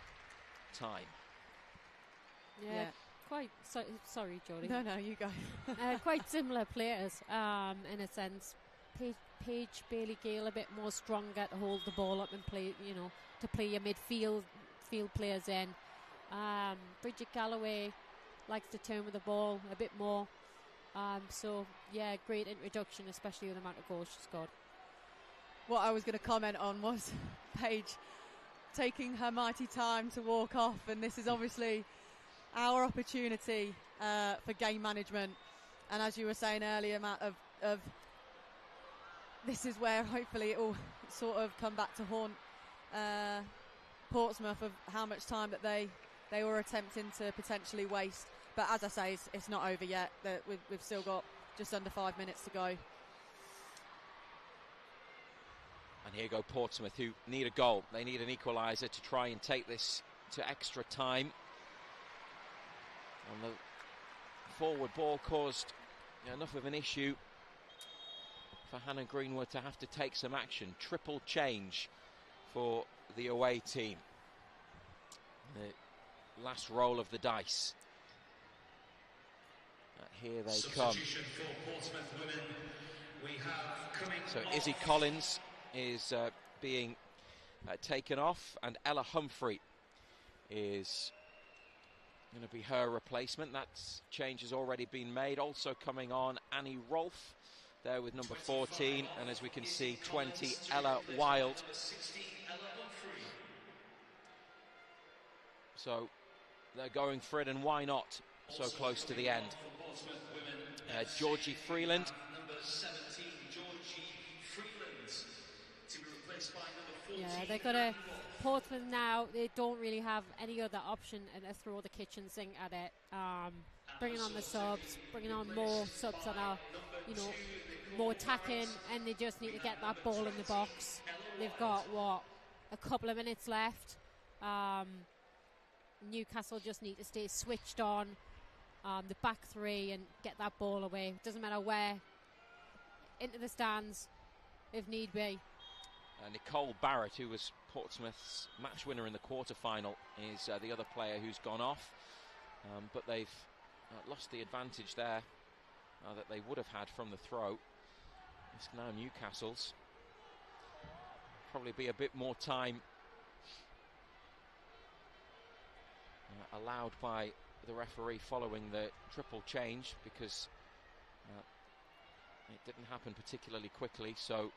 time. Yeah. Quite sorry, Jodie. No, you go. Quite similar players in a sense. Paige Bailey Gale a bit more stronger to hold the ball up and play, you know, to play your field players in. Bridget Galloway likes to turn with the ball a bit more. So yeah, great introduction, especially with the amount of goals she scored. What I was going to comment on was Paige taking her mighty time to walk off, and this is obviously our opportunity for game management. And as you were saying earlier, Matt, of this is where hopefully it will sort of come back to haunt Portsmouth, of how much time that they were attempting to potentially waste. But as I say, it's not over yet. We've still got just under 5 minutes to go. And here go Portsmouth, who need a goal. They need an equaliser to try and take this to extra time. And the forward ball caused enough of an issue for Hannah Greenwood to have to take some action. Triple change for the away team. The last roll of the dice. Here they come. For Portsmouth Women, we have coming so off. Izzy Collins is being taken off, and Ella Humphrey is going to be her replacement. That change has already been made. Also coming on, Annie Rolfe there with number 14, and as we can see, 20, Ella Wild. So they're going for it, and why not? So close to the end. Georgie Freeland. Number 17, Georgie Freeland, to be replaced by number 14. Yeah, they've got a Portsmouth now. They don't really have any other option and to throw the kitchen sink at it. Bringing on the subs, bringing on more subs that are, more attacking, and they just need to get that ball in the box. They've got a couple of minutes left. Newcastle just need to stay switched on the back three and get that ball away. Doesn't matter where, into the stands if need be. Nicole Barrett, who was Portsmouth's match winner in the quarter-final, is the other player who's gone off, but they've lost the advantage there that they would have had from the throw. It's now Newcastle's. Probably be a bit more time allowed by the referee following the triple change, because it didn't happen particularly quickly, so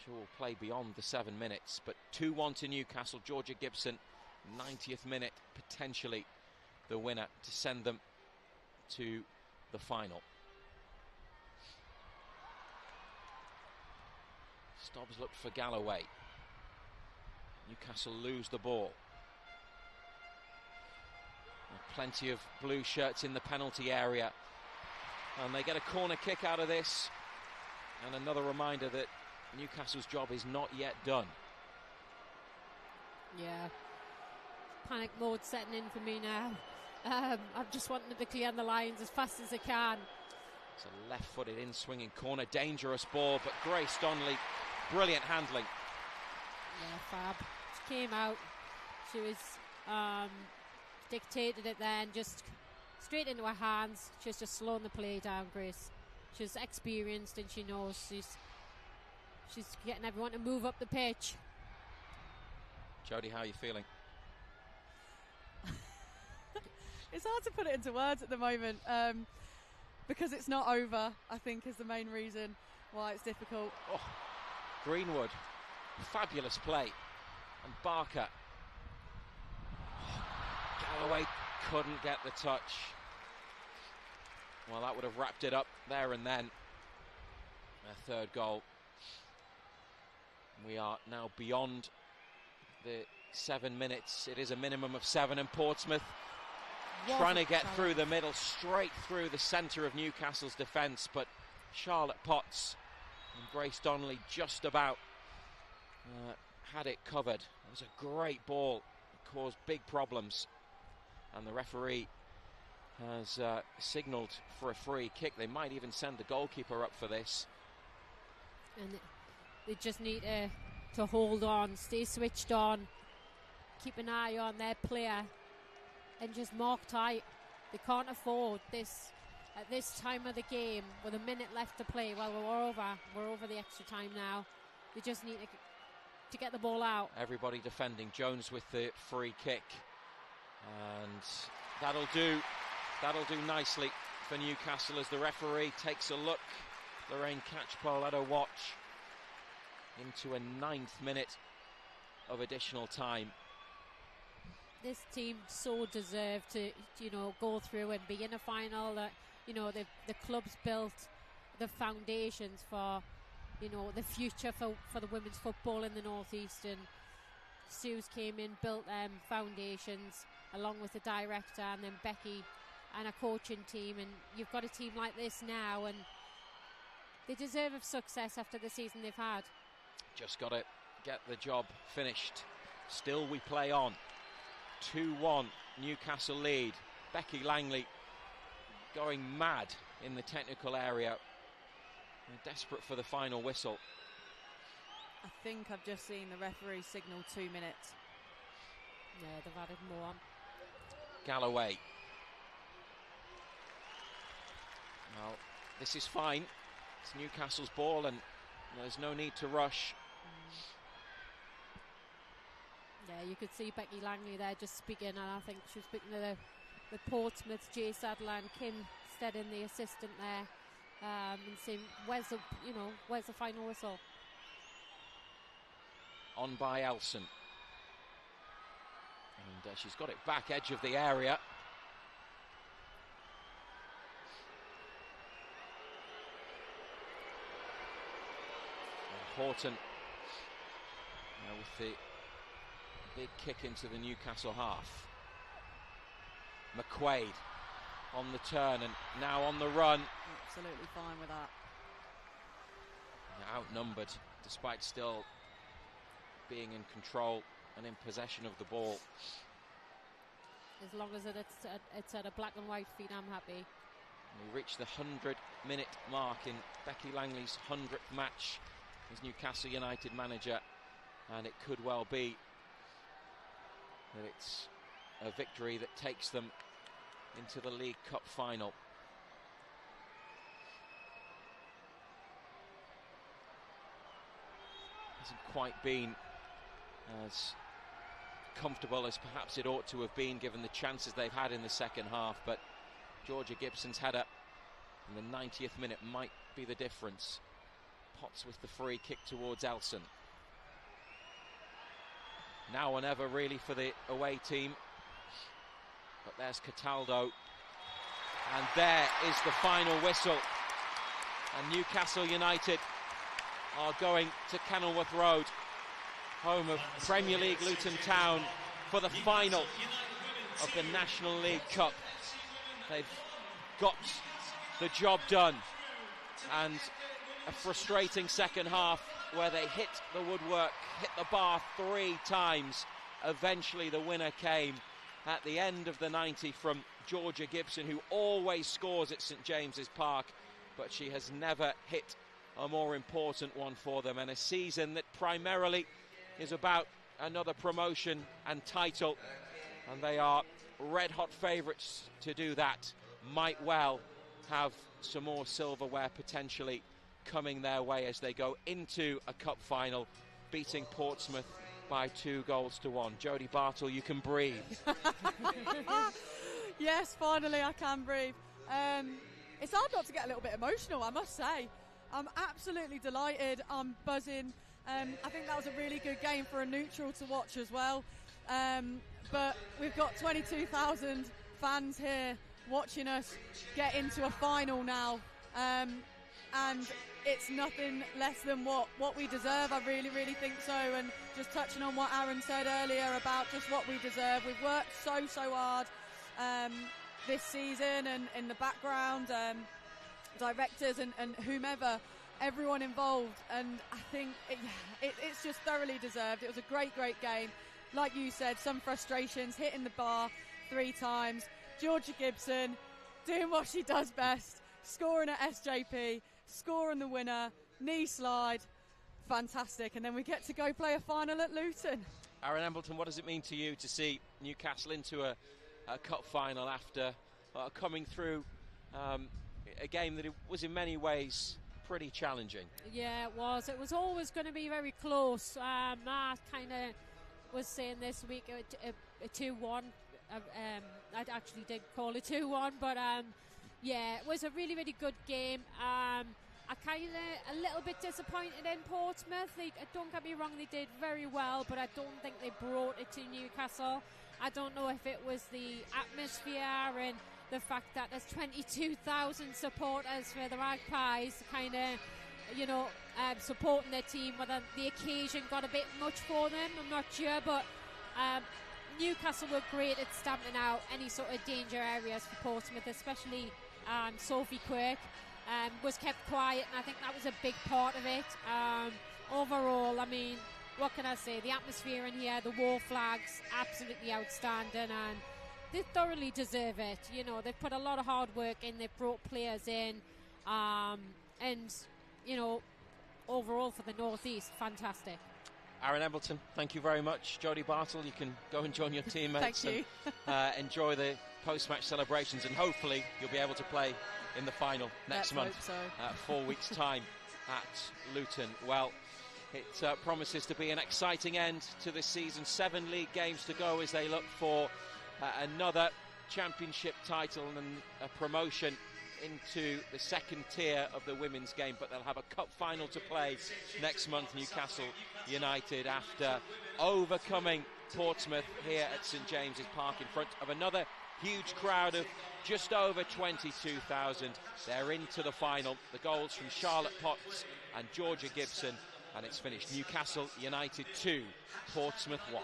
she will play beyond the 7 minutes. But 2-1 to Newcastle. Georgia Gibson, 90th minute, potentially the winner to send them to the final. Stobbs looked for Galloway. Newcastle lose the ball. Plenty of blue shirts in the penalty area, and they get a corner kick out of this, and another reminder that Newcastle's job is not yet done. Yeah, panic mode setting in for me now. I'm just wanting to clear the lines as fast as I can. It's a left-footed in-swinging corner, dangerous ball, but Grace Donnelly, brilliant handling. Yeah, fab. She came out, she was dictated it then, just straight into her hands. She's just slowing the play down, Grace. She's experienced and she knows she's getting everyone to move up the pitch. Jodie, how are you feeling? It's hard to put it into words at the moment, because it's not over, I think, is the main reason why it's difficult. Oh, Greenwood, fabulous play, and Barker. Galloway couldn't get the touch. Well, that would have wrapped it up there and then. Their third goal. We are now beyond the 7 minutes. It is a minimum of 7, and Portsmouth trying to get through the middle, straight through the centre of Newcastle's defence, but Charlotte Potts and Grace Donnelly just about had it covered. It was a great ball. It caused big problems, and the referee has signalled for a free kick. They might even send the goalkeeper up for this. And they just need to hold on, stay switched on, keep an eye on their player, and just mark tight. They can't afford this at this time of the game with a minute left to play. Well, we're over the extra time now. They just need to get the ball out. Everybody defending. Jones with the free kick, and that'll do nicely for Newcastle as the referee takes a look. Lorraine Catchpole had a watch into a 9th minute of additional time. This team so deserve to, go through and be in a final. The club's built the foundations for, the future for the women's football in the North East. And Sue's came in, built foundations along with the director, and then Becky and a coaching team. And you've got a team like this now, and they deserve of success after the season they've had. Just got to get the job finished. Still we play on. 2-1 Newcastle lead. Becky Langley going mad in the technical area. They're desperate for the final whistle. I think I've just seen the referee signal 2 minutes. Yeah, they've added more on. Galloway. Well, this is fine. It's Newcastle's ball and there's no need to rush. Yeah, you could see Becky Langley there just speaking, and I think she was speaking to the Portsmouth, Jay Sadler and Kim Steadin, the assistant there, and saying, where's the final whistle? On by Elson. And she's got it back edge of the area. And Horton with the big kick into the Newcastle half. McQuaid on the turn and now on the run. Absolutely fine with that. Outnumbered despite still being in control and in possession of the ball. As long as it's at a black and white feed, I'm happy. We reached the 100-minute mark in Becky Langley's 100th match as Newcastle United manager, and it could well be that it's a victory that takes them into the League Cup final. Hasn't quite been as comfortable as perhaps it ought to have been given the chances they've had in the second half, but Georgia Gibson's header in the 90th minute might be the difference. Potts with the free kick towards Elson. Now or never really for the away team, but there's Cataldo, and there is the final whistle, and Newcastle United are going to Kenilworth Road, home of Premier League Luton Town, for the final of the National League Cup. They've got the job done, and a frustrating second half where they hit the woodwork, hit the bar 3 times. Eventually the winner came at the end of the 90 from Georgia Gibson, who always scores at St James's Park, but she has never hit a more important one for them, and a season that primarily is about another promotion and title, and they are red hot favourites to do that. Might well have some more silverware potentially coming their way as they go into a cup final, beating Portsmouth by 2-1. Jodie Bartle, you can breathe. Yes, finally I can breathe. It's hard not to get a little bit emotional, I must say. I'm absolutely delighted. I'm buzzing. I think that was a really good game for a neutral to watch as well. But we've got 22,000 fans here watching us get into a final now. And it's nothing less than what we deserve. I really, really think so. And just touching on what Aaron said earlier about just what we deserve. We've worked so hard this season, and in the background, directors and whomever, everyone involved. And I think it's just thoroughly deserved. It was a great game. Like you said, some frustrations, hitting the bar 3 times. Georgia Gibson doing what she does best, scoring at SJP, scoring the winner, knee slide, fantastic. And then we get to go play a final at Luton. Aaron Embleton, what does it mean to you to see Newcastle into a cup final after coming through a game that it was in many ways pretty challenging? Yeah, it was. It was always going to be very close. I kind of was saying this week a 2-1. I actually did call it 2-1, but yeah, it was a really, really good game. I kind of a little bit disappointed in Portsmouth. Don't get me wrong, they did very well, but I don't think they brought it to Newcastle. I don't know if it was the atmosphere and the fact that there's 22,000 supporters for the Magpies, kind of, you know, supporting their team, whether the occasion got a bit much for them, I'm not sure, but Newcastle were great at stamping out any sort of danger areas for Portsmouth, especially Sophie Quirk was kept quiet, and I think that was a big part of it. Overall, I mean, what can I say? The atmosphere in here, the war flags, absolutely outstanding, and they thoroughly deserve it. You know, they've put a lot of hard work in, they've brought players in, and, you know, overall for the North East, fantastic. Aaron Embleton, thank you very much. Jodie Bartle, you can go and join your teammates Thank you. and enjoy the post-match celebrations, and hopefully you'll be able to play in the final next month. Let's hope so. 4 weeks' time at Luton. Well, it promises to be an exciting end to this season. 7 league games to go as they look for another championship title and a promotion into the second tier of the women's game, but they'll have a cup final to play next month, Newcastle United, after overcoming Portsmouth here at St James's Park in front of another huge crowd of just over 22,000. They're into the final. The goals from Charlotte Potts and Georgia Gibson, and it's finished Newcastle United 2, Portsmouth 1.